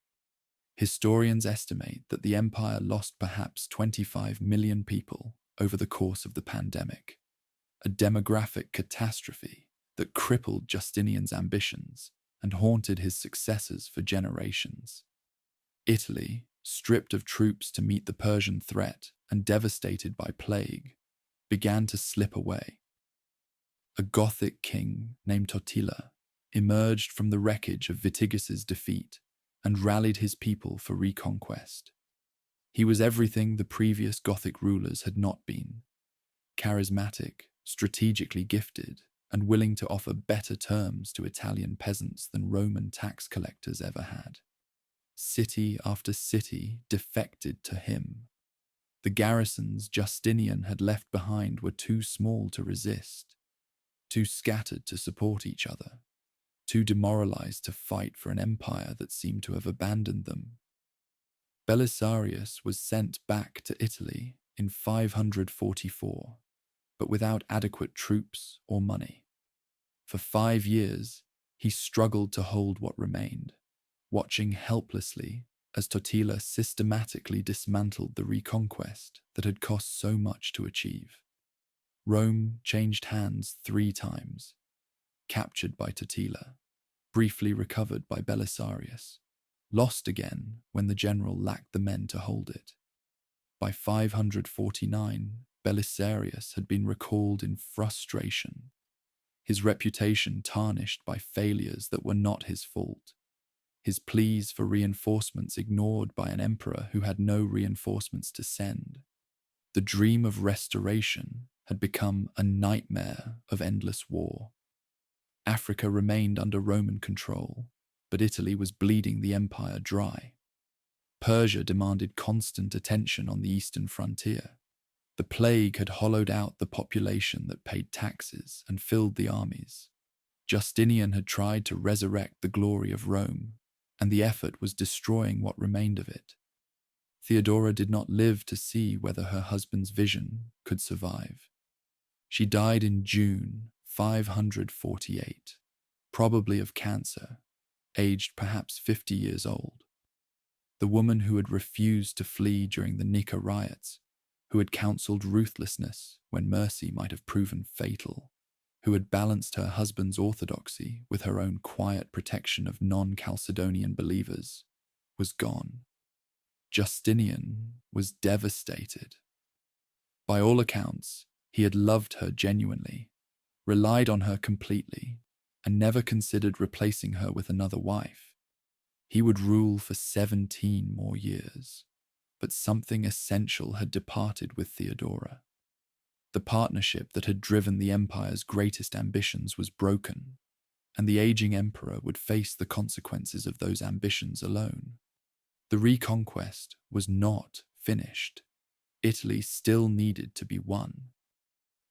Historians estimate that the empire lost perhaps 25 million people over the course of the pandemic, a demographic catastrophe that crippled Justinian's ambitions and haunted his successors for generations. Italy, stripped of troops to meet the Persian threat and devastated by plague, began to slip away. A Gothic king named Totila emerged from the wreckage of Witigis' defeat and rallied his people for reconquest. He was everything the previous Gothic rulers had not been: charismatic, strategically gifted, and willing to offer better terms to Italian peasants than Roman tax collectors ever had. City after city defected to him. The garrisons Justinian had left behind were too small to resist, too scattered to support each other, too demoralized to fight for an empire that seemed to have abandoned them. Belisarius was sent back to Italy in 544, but without adequate troops or money. For 5 years, he struggled to hold what remained, watching helplessly as Totila systematically dismantled the reconquest that had cost so much to achieve. Rome changed hands 3 times, captured by Totila, briefly recovered by Belisarius, lost again when the general lacked the men to hold it. By 549, Belisarius had been recalled in frustration, his reputation tarnished by failures that were not his fault, his pleas for reinforcements ignored by an emperor who had no reinforcements to send. The dream of restoration had become a nightmare of endless war. Africa remained under Roman control, but Italy was bleeding the empire dry. Persia demanded constant attention on the eastern frontier. The plague had hollowed out the population that paid taxes and filled the armies. Justinian had tried to resurrect the glory of Rome, and the effort was destroying what remained of it. Theodora did not live to see whether her husband's vision could survive. She died in June 548, probably of cancer, aged perhaps 50 years old. The woman who had refused to flee during the Nika riots, who had counseled ruthlessness when mercy might have proven fatal, who had balanced her husband's orthodoxy with her own quiet protection of non-Chalcedonian believers, was gone. Justinian was devastated. By all accounts, he had loved her genuinely, relied on her completely, and never considered replacing her with another wife. He would rule for 17 more years, but something essential had departed with Theodora. The partnership that had driven the empire's greatest ambitions was broken, and the aging emperor would face the consequences of those ambitions alone. The reconquest was not finished. Italy still needed to be won.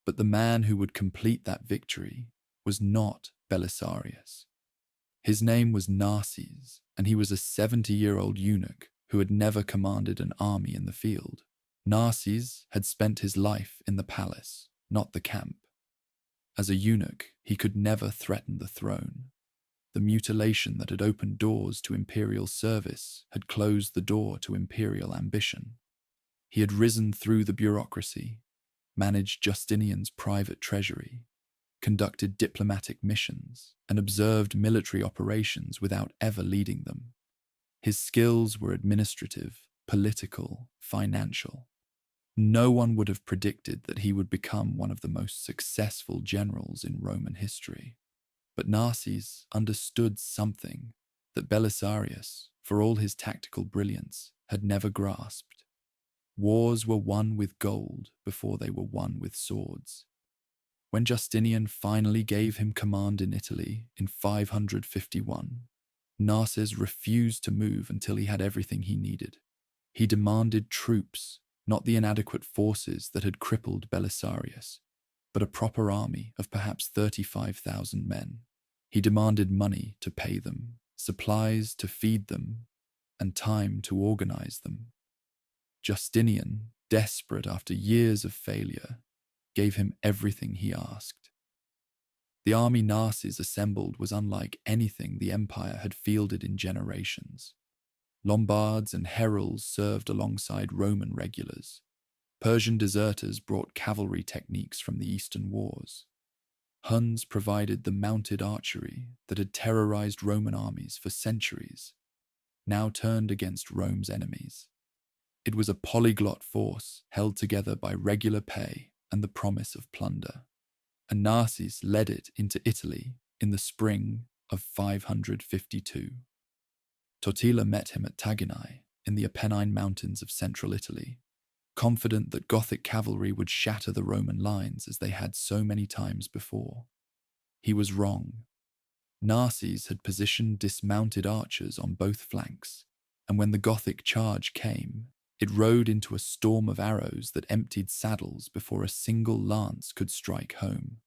But the man who would complete that victory was not Belisarius. His name was Narses, and he was a 70-year-old eunuch who had never commanded an army in the field. Narses had spent his life in the palace, not the camp. As a eunuch, he could never threaten the throne. The mutilation that had opened doors to imperial service had closed the door to imperial ambition. He had risen through the bureaucracy, managed Justinian's private treasury, conducted diplomatic missions, and observed military operations without ever leading them. His skills were administrative, political, financial. No one would have predicted that he would become one of the most successful generals in Roman history. But Narses understood something that Belisarius, for all his tactical brilliance, had never grasped. Wars were won with gold before they were won with swords. When Justinian finally gave him command in Italy in 551, Narses refused to move until he had everything he needed. He demanded troops, not the inadequate forces that had crippled Belisarius, but a proper army of perhaps 35,000 men. He demanded money to pay them, supplies to feed them, and time to organize them. Justinian, desperate after years of failure, gave him everything he asked. The army Narses assembled was unlike anything the empire had fielded in generations. Lombards and heralds served alongside Roman regulars. Persian deserters brought cavalry techniques from the Eastern wars. Huns provided the mounted archery that had terrorized Roman armies for centuries, now turned against Rome's enemies. It was a polyglot force held together by regular pay and the promise of plunder, and Narses led it into Italy in the spring of 552. Totila met him at Taginae in the Apennine Mountains of central Italy, confident that Gothic cavalry would shatter the Roman lines as they had so many times before. He was wrong. Narses had positioned dismounted archers on both flanks, and when the Gothic charge came, it rode into a storm of arrows that emptied saddles before a single lance could strike home.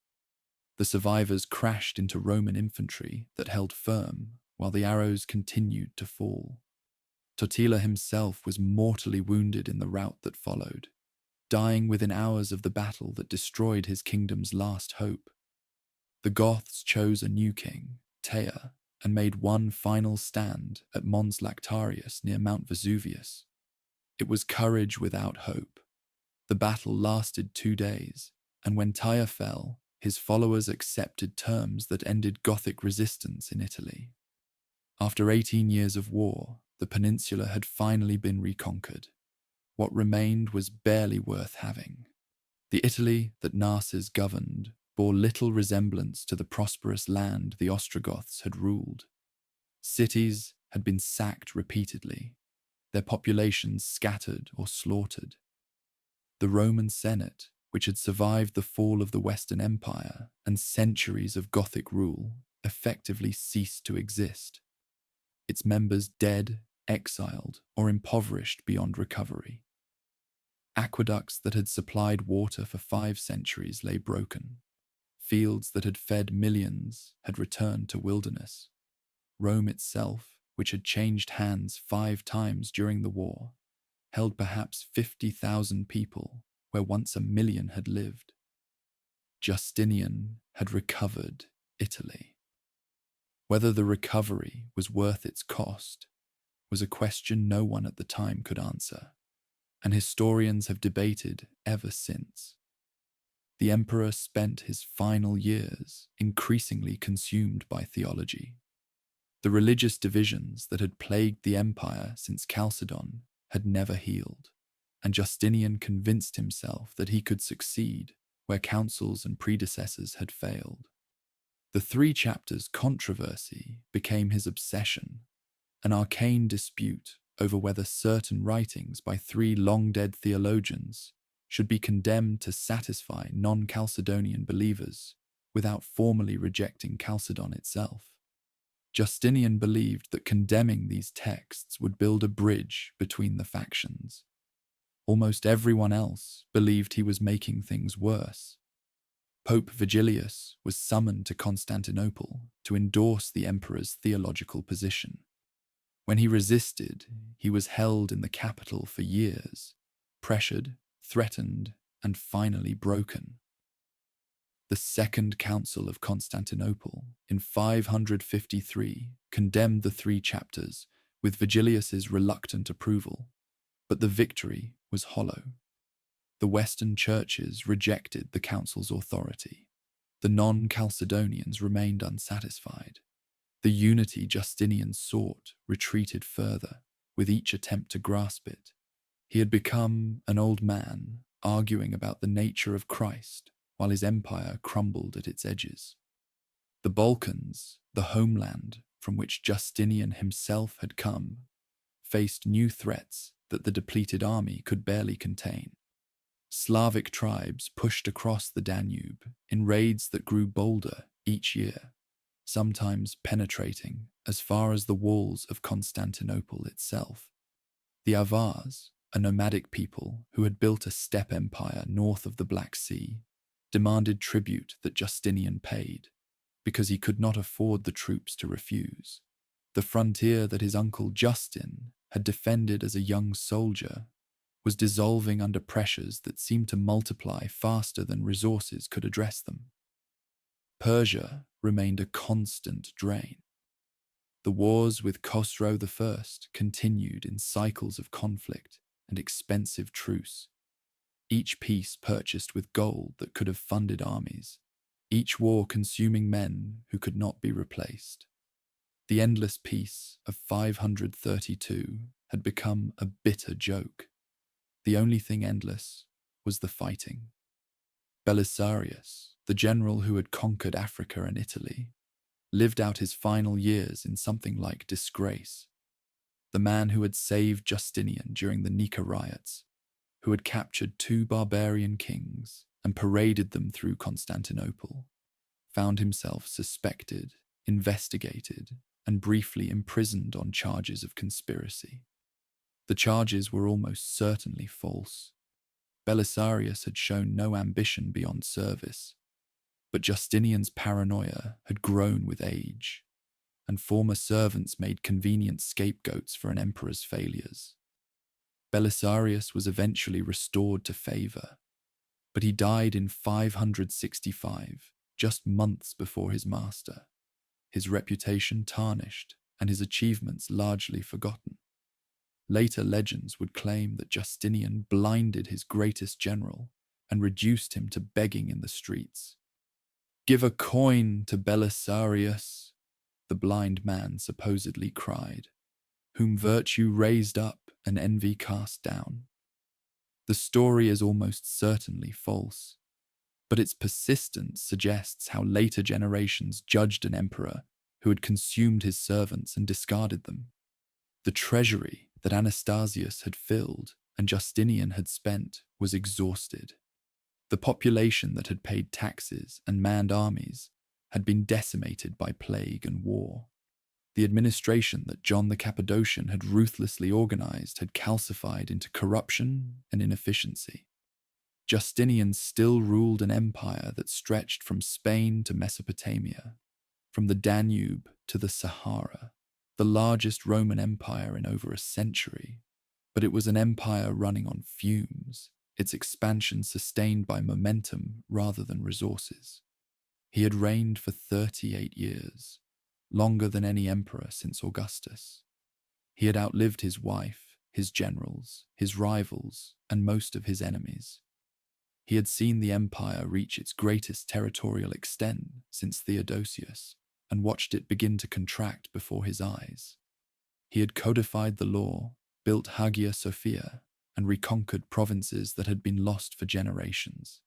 The survivors crashed into Roman infantry that held firm while the arrows continued to fall. Totila himself was mortally wounded in the rout that followed, dying within hours of the battle that destroyed his kingdom's last hope. The Goths chose a new king, Teia, and made one final stand at Mons Lactarius near Mount Vesuvius. It was courage without hope. The battle lasted 2 days, and when Teia fell, his followers accepted terms that ended Gothic resistance in Italy. After 18 years of war, the peninsula had finally been reconquered. What remained was barely worth having. The Italy that Narses governed bore little resemblance to the prosperous land the Ostrogoths had ruled. Cities had been sacked repeatedly, their populations scattered or slaughtered. The Roman Senate, which had survived the fall of the Western Empire and centuries of Gothic rule, effectively ceased to exist, its members dead, exiled, or impoverished beyond recovery. Aqueducts that had supplied water for 5 centuries lay broken. Fields that had fed millions had returned to wilderness. Rome itself, which had changed hands 5 times during the war, held perhaps 50,000 people where once 1 million had lived. Justinian had recovered Italy. Whether the recovery was worth its cost was a question no one at the time could answer, and historians have debated ever since. The emperor spent his final years increasingly consumed by theology. The religious divisions that had plagued the empire since Chalcedon had never healed, and Justinian convinced himself that he could succeed where councils and predecessors had failed. The 3 chapters controversy became his obsession, an arcane dispute over whether certain writings by 3 long-dead theologians should be condemned to satisfy non-Chalcedonian believers without formally rejecting Chalcedon itself. Justinian believed that condemning these texts would build a bridge between the factions. Almost everyone else believed he was making things worse. Pope Vigilius was summoned to Constantinople to endorse the emperor's theological position. When he resisted, he was held in the capital for years, pressured, threatened, and finally broken. The Second Council of Constantinople in 553 condemned the 3 chapters with Vigilius's reluctant approval, but the victory was hollow. The Western churches rejected the council's authority. The non-Chalcedonians remained unsatisfied. The unity Justinian sought retreated further, with each attempt to grasp it. He had become an old man, arguing about the nature of Christ, while his empire crumbled at its edges. The Balkans, the homeland from which Justinian himself had come, faced new threats that the depleted army could barely contain. Slavic tribes pushed across the Danube in raids that grew bolder each year, sometimes penetrating as far as the walls of Constantinople itself. The Avars, a nomadic people who had built a steppe empire north of the Black Sea, demanded tribute that Justinian paid, because he could not afford the troops to refuse. The frontier that his uncle Justin had defended as a young soldier was dissolving under pressures that seemed to multiply faster than resources could address them. Persia remained a constant drain. The wars with Khosrow I continued in cycles of conflict and expensive truce, each peace purchased with gold that could have funded armies. each war consuming men who could not be replaced. The endless peace of 532 had become a bitter joke. The only thing endless was the fighting. Belisarius, the general who had conquered Africa and Italy, lived out his final years in something like disgrace. The man who had saved Justinian during the Nika riots, who had captured 2 barbarian kings and paraded them through Constantinople, found himself suspected, investigated, and briefly imprisoned on charges of conspiracy. The charges were almost certainly false. Belisarius had shown no ambition beyond service, but Justinian's paranoia had grown with age, and former servants made convenient scapegoats for an emperor's failures. Belisarius was eventually restored to favor, but he died in 565, just months before his master, his reputation tarnished and his achievements largely forgotten. Later legends would claim that Justinian blinded his greatest general and reduced him to begging in the streets. "Give a coin to Belisarius," the blind man supposedly cried, "whom virtue raised up and envy cast down." The story is almost certainly false, but its persistence suggests how later generations judged an emperor who had consumed his servants and discarded them. The treasury that Anastasius had filled and Justinian had spent was exhausted. The population that had paid taxes and manned armies had been decimated by plague and war. The administration that John the Cappadocian had ruthlessly organized had calcified into corruption and inefficiency. Justinian still ruled an empire that stretched from Spain to Mesopotamia, from the Danube to the Sahara, the largest Roman empire in over a century. But it was an empire running on fumes, its expansion sustained by momentum rather than resources. He had reigned for 38 years, longer than any emperor since Augustus. He had outlived his wife, his generals, his rivals, and most of his enemies. He had seen the empire reach its greatest territorial extent since Theodosius, and watched it begin to contract before his eyes. He had codified the law, built Hagia Sophia, and reconquered provinces that had been lost for generations.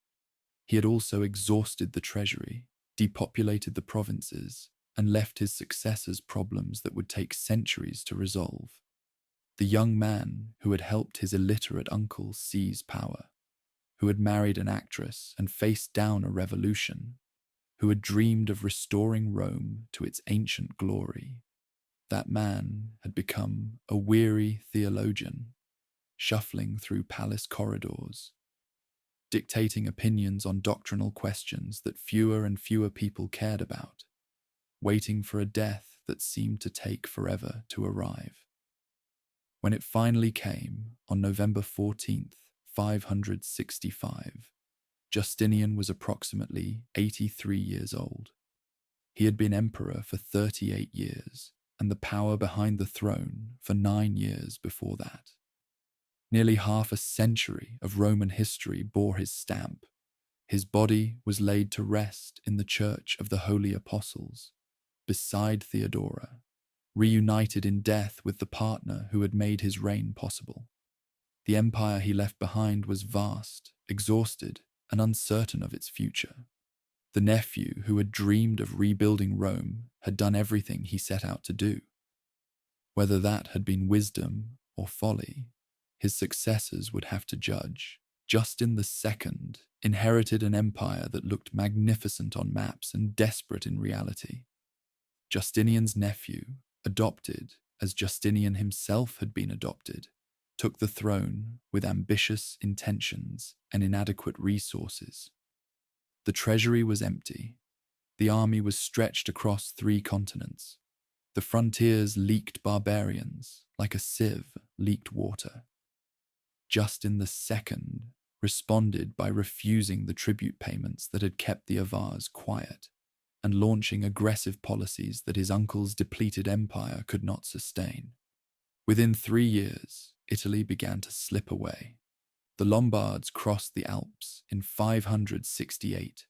He had also exhausted the treasury, depopulated the provinces, and left his successors problems that would take centuries to resolve. The young man who had helped his illiterate uncle seize power, who had married an actress and faced down a revolution, who had dreamed of restoring Rome to its ancient glory. That man had become a weary theologian, shuffling through palace corridors, dictating opinions on doctrinal questions that fewer and fewer people cared about, waiting for a death that seemed to take forever to arrive. When it finally came, on November 14th, 565, Justinian was approximately 83 years old. He had been emperor for 38 years, and the power behind the throne for 9 years before that. Nearly half a century of Roman history bore his stamp. His body was laid to rest in the Church of the Holy Apostles, beside Theodora, reunited in death with the partner who had made his reign possible. The empire he left behind was vast, exhausted, and uncertain of its future. The nephew who had dreamed of rebuilding Rome had done everything he set out to do. Whether that had been wisdom or folly, his successors would have to judge. Justin II inherited an empire that looked magnificent on maps and desperate in reality. Justinian's nephew, adopted as Justinian himself had been adopted, took the throne with ambitious intentions and inadequate resources. The treasury was empty. The army was stretched across 3 continents. The frontiers leaked barbarians like a sieve leaked water. Justin II responded by refusing the tribute payments that had kept the Avars quiet and launching aggressive policies that his uncle's depleted empire could not sustain. Within 3 years, Italy began to slip away. The Lombards crossed the Alps in 568.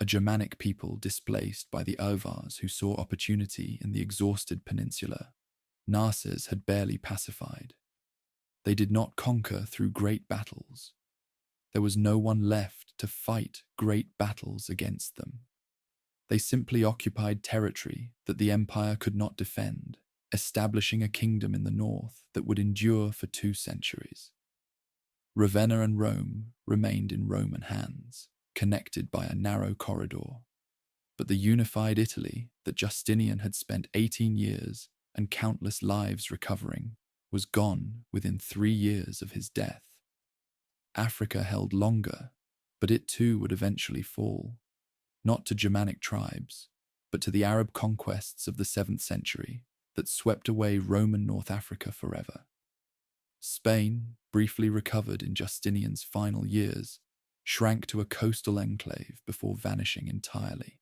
a Germanic people displaced by the Avars who saw opportunity in the exhausted peninsula, Narses had barely pacified. They did not conquer through great battles. There was no one left to fight great battles against them. They simply occupied territory that the empire could not defend, establishing a kingdom in the north that would endure for 2 centuries. Ravenna and Rome remained in Roman hands, connected by a narrow corridor. But the unified Italy that Justinian had spent 18 years and countless lives recovering was gone within 3 years of his death. Africa held longer, but it too would eventually fall, not to Germanic tribes, but to the Arab conquests of the 7th century that swept away Roman North Africa forever. Spain, briefly recovered in Justinian's final years, shrank to a coastal enclave before vanishing entirely.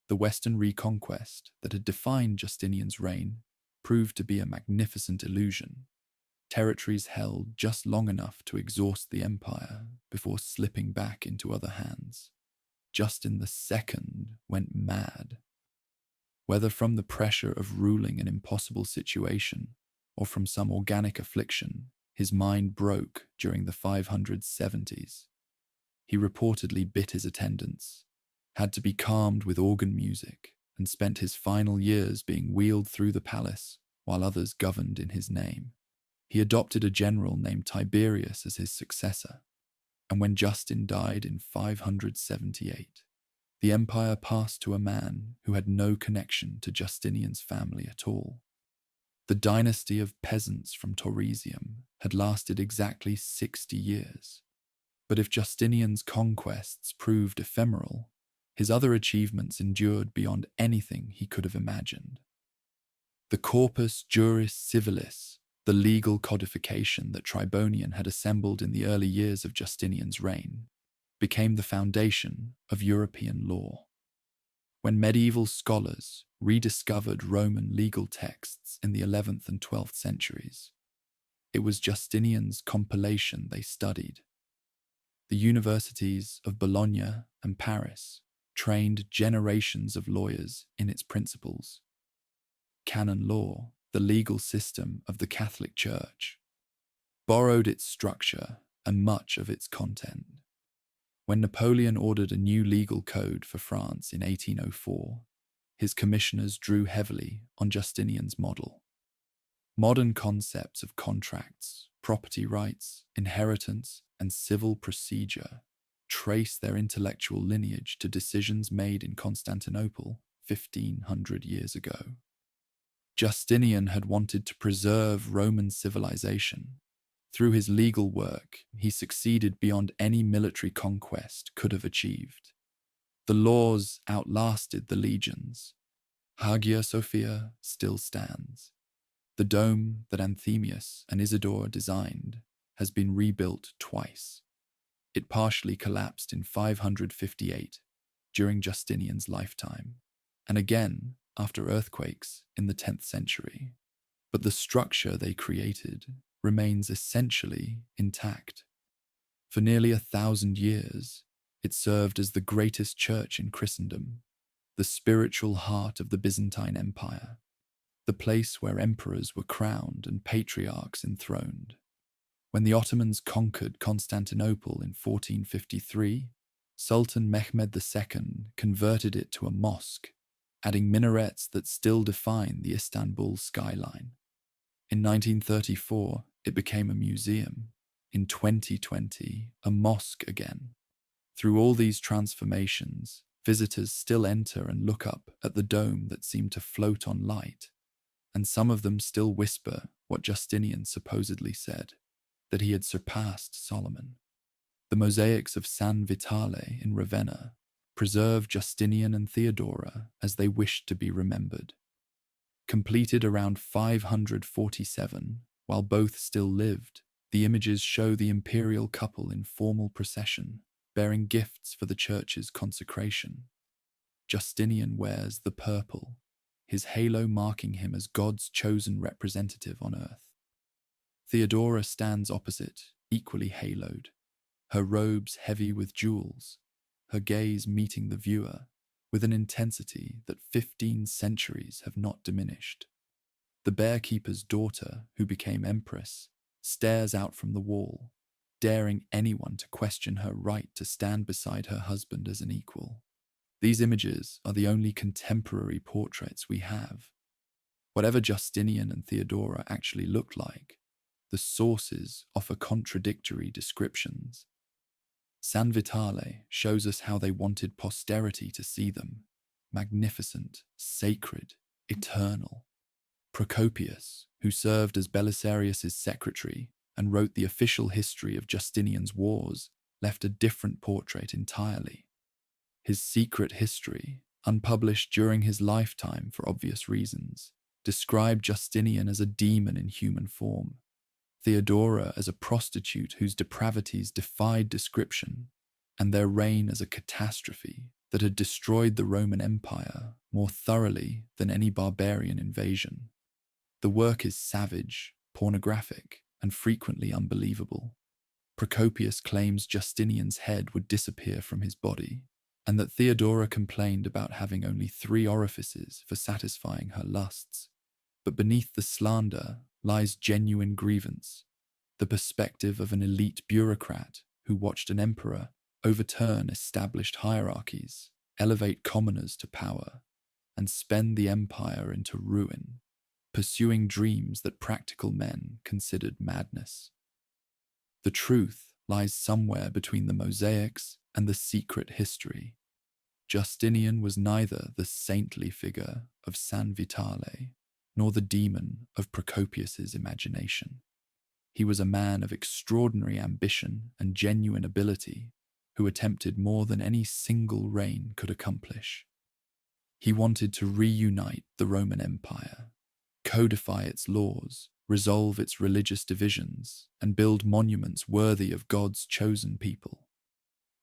The Western reconquest that had defined Justinian's reign proved to be a magnificent illusion. Territories held just long enough to exhaust the empire before slipping back into other hands. Justin II went mad. Whether from the pressure of ruling an impossible situation or from some organic affliction, his mind broke during the 570s. He reportedly bit his attendants, had to be calmed with organ music, and spent his final years being wheeled through the palace while others governed in his name. He adopted a general named Tiberius as his successor, and when Justin died in 578, the empire passed to a man who had no connection to Justinian's family at all. The dynasty of peasants from Tauresium had lasted exactly 60 years. But if Justinian's conquests proved ephemeral, his other achievements endured beyond anything he could have imagined. The corpus juris civilis, the legal codification that Tribonian had assembled in the early years of Justinian's reign, became the foundation of European law. When medieval scholars rediscovered Roman legal texts in the 11th and 12th centuries, it was Justinian's compilation they studied. The universities of Bologna and Paris trained generations of lawyers in its principles. Canon law, the legal system of the Catholic Church, borrowed its structure and much of its content. When Napoleon ordered a new legal code for France in 1804, his commissioners drew heavily on Justinian's model. Modern concepts of contracts, property rights, inheritance, and civil procedure trace their intellectual lineage to decisions made in Constantinople 1500 years ago. Justinian had wanted to preserve Roman civilization. Through his legal work, he succeeded beyond any military conquest could have achieved. The laws outlasted the legions. Hagia Sophia still stands. The dome that Anthemius and Isidore designed has been rebuilt twice. It partially collapsed in 558 during Justinian's lifetime, and again after earthquakes in the 10th century. But the structure they created remains essentially intact. For nearly 1,000 years, it served as the greatest church in Christendom, the spiritual heart of the Byzantine Empire, the place where emperors were crowned and patriarchs enthroned. When the Ottomans conquered Constantinople in 1453, Sultan Mehmed II converted it to a mosque, adding minarets that still define the Istanbul skyline. In 1934, it became a museum. In 2020, a mosque again. Through all these transformations, visitors still enter and look up at the dome that seemed to float on light, and some of them still whisper what Justinian supposedly said, that he had surpassed Solomon. The mosaics of San Vitale in Ravenna preserve Justinian and Theodora as they wished to be remembered. Completed around 547, while both still lived, the images show the imperial couple in formal procession, bearing gifts for the church's consecration. Justinian wears the purple, his halo marking him as God's chosen representative on earth. Theodora stands opposite, equally haloed, her robes heavy with jewels, her gaze meeting the viewer with an intensity that 15 centuries have not diminished. The bearkeeper's daughter, who became empress, stares out from the wall, daring anyone to question her right to stand beside her husband as an equal. These images are the only contemporary portraits we have. Whatever Justinian and Theodora actually looked like, the sources offer contradictory descriptions. San Vitale shows us how they wanted posterity to see them: magnificent, sacred, eternal. Procopius, who served as Belisarius's secretary and wrote the official history of Justinian's wars, left a different portrait entirely. His secret history, unpublished during his lifetime for obvious reasons, described Justinian as a demon in human form, Theodora as a prostitute whose depravities defied description, and their reign as a catastrophe that had destroyed the Roman Empire more thoroughly than any barbarian invasion. The work is savage, pornographic, and frequently unbelievable. Procopius claims Justinian's head would disappear from his body, and that Theodora complained about having only 3 orifices for satisfying her lusts. But beneath the slander lies genuine grievance, the perspective of an elite bureaucrat who watched an emperor overturn established hierarchies, elevate commoners to power, and spend the empire into ruin, pursuing dreams that practical men considered madness. The truth lies somewhere between the mosaics and the secret history. Justinian was neither the saintly figure of San Vitale nor the demon of Procopius's imagination. He was a man of extraordinary ambition and genuine ability who attempted more than any single reign could accomplish. He wanted to reunite the Roman Empire, codify its laws, resolve its religious divisions, and build monuments worthy of God's chosen people.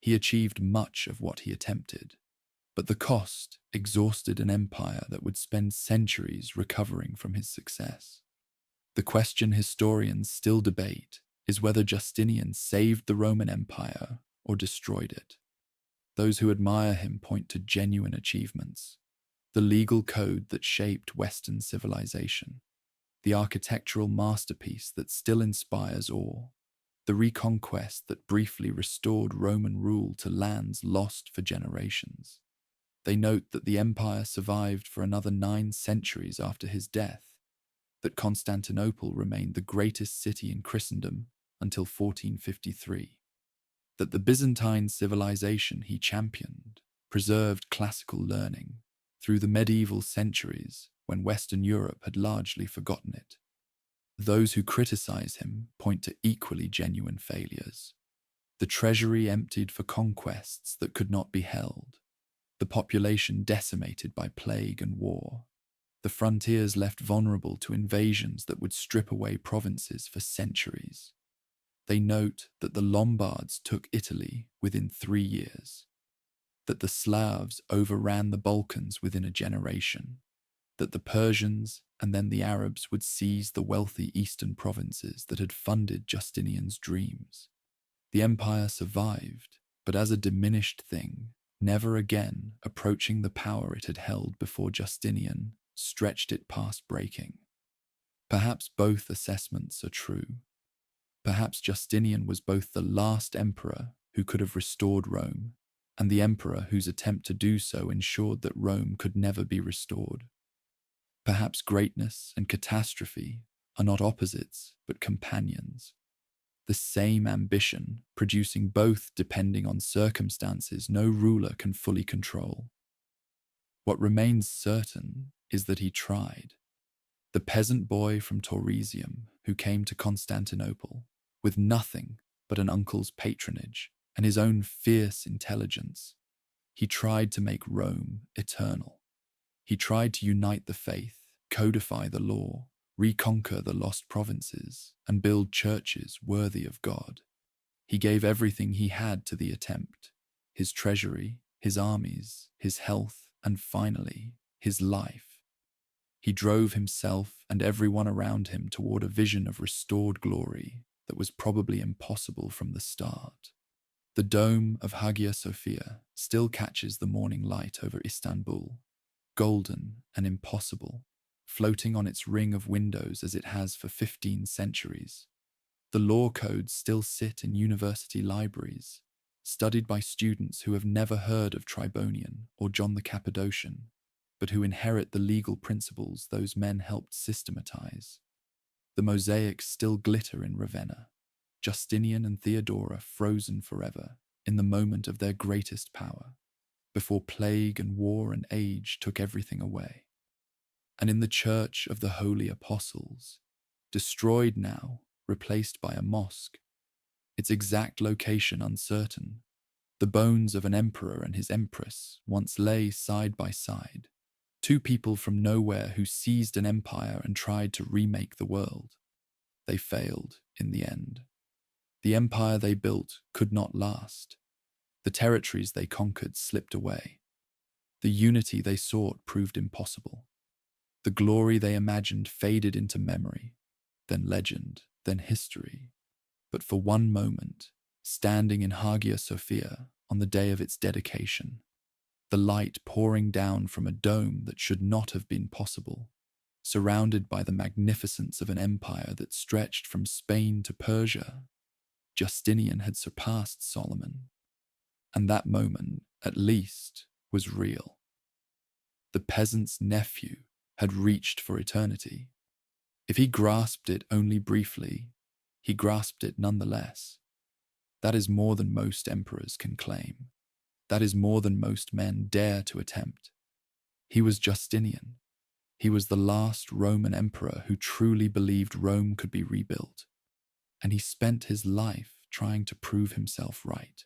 He achieved much of what he attempted, but the cost exhausted an empire that would spend centuries recovering from his success. The question historians still debate is whether Justinian saved the Roman Empire or destroyed it. Those who admire him point to genuine achievements: the legal code that shaped Western civilization, the architectural masterpiece that still inspires awe, the reconquest that briefly restored Roman rule to lands lost for generations. They note that the empire survived for another 9 centuries after his death, that Constantinople remained the greatest city in Christendom until 1453, that the Byzantine civilization he championed preserved classical learning through the medieval centuries when Western Europe had largely forgotten it. Those who criticize him point to equally genuine failures: the treasury emptied for conquests that could not be held, the population decimated by plague and war, the frontiers left vulnerable to invasions that would strip away provinces for centuries. They note that the Lombards took Italy within 3 years, that the Slavs overran the Balkans within a generation, that the Persians and then the Arabs would seize the wealthy eastern provinces that had funded Justinian's dreams. The empire survived, but as a diminished thing, never again approaching the power it had held before Justinian stretched it past breaking. Perhaps both assessments are true. Perhaps Justinian was both the last emperor who could have restored Rome and the emperor whose attempt to do so ensured that Rome could never be restored. Perhaps greatness and catastrophe are not opposites but companions. The same ambition, producing both depending on circumstances no ruler can fully control. What remains certain is that he tried. The peasant boy from Tauresium who came to Constantinople with nothing but an uncle's patronage and his own fierce intelligence, he tried to make Rome eternal. He tried to unite the faith, codify the law, reconquer the lost provinces, and build churches worthy of God. He gave everything he had to the attempt: his treasury, his armies, his health, and finally, his life. He drove himself and everyone around him toward a vision of restored glory that was probably impossible from the start. The dome of Hagia Sophia still catches the morning light over Istanbul, golden and impossible, floating on its ring of windows as it has for 15 centuries. The law codes still sit in university libraries, studied by students who have never heard of Tribonian or John the Cappadocian, but who inherit the legal principles those men helped systematize. The mosaics still glitter in Ravenna, Justinian and Theodora frozen forever in the moment of their greatest power, before plague and war and age took everything away. And in the Church of the Holy Apostles, destroyed now, replaced by a mosque, its exact location uncertain, the bones of an emperor and his empress once lay side by side, two people from nowhere who seized an empire and tried to remake the world. They failed in the end. The empire they built could not last. The territories they conquered slipped away. The unity they sought proved impossible. The glory they imagined faded into memory, then legend, then history. But for one moment, standing in Hagia Sophia on the day of its dedication, the light pouring down from a dome that should not have been possible, surrounded by the magnificence of an empire that stretched from Spain to Persia, Justinian had surpassed Solomon. And that moment, at least, was real. The peasant's nephew had reached for eternity. If he grasped it only briefly, he grasped it nonetheless. That is more than most emperors can claim. That is more than most men dare to attempt. He was Justinian. He was the last Roman emperor who truly believed Rome could be rebuilt. And he spent his life trying to prove himself right.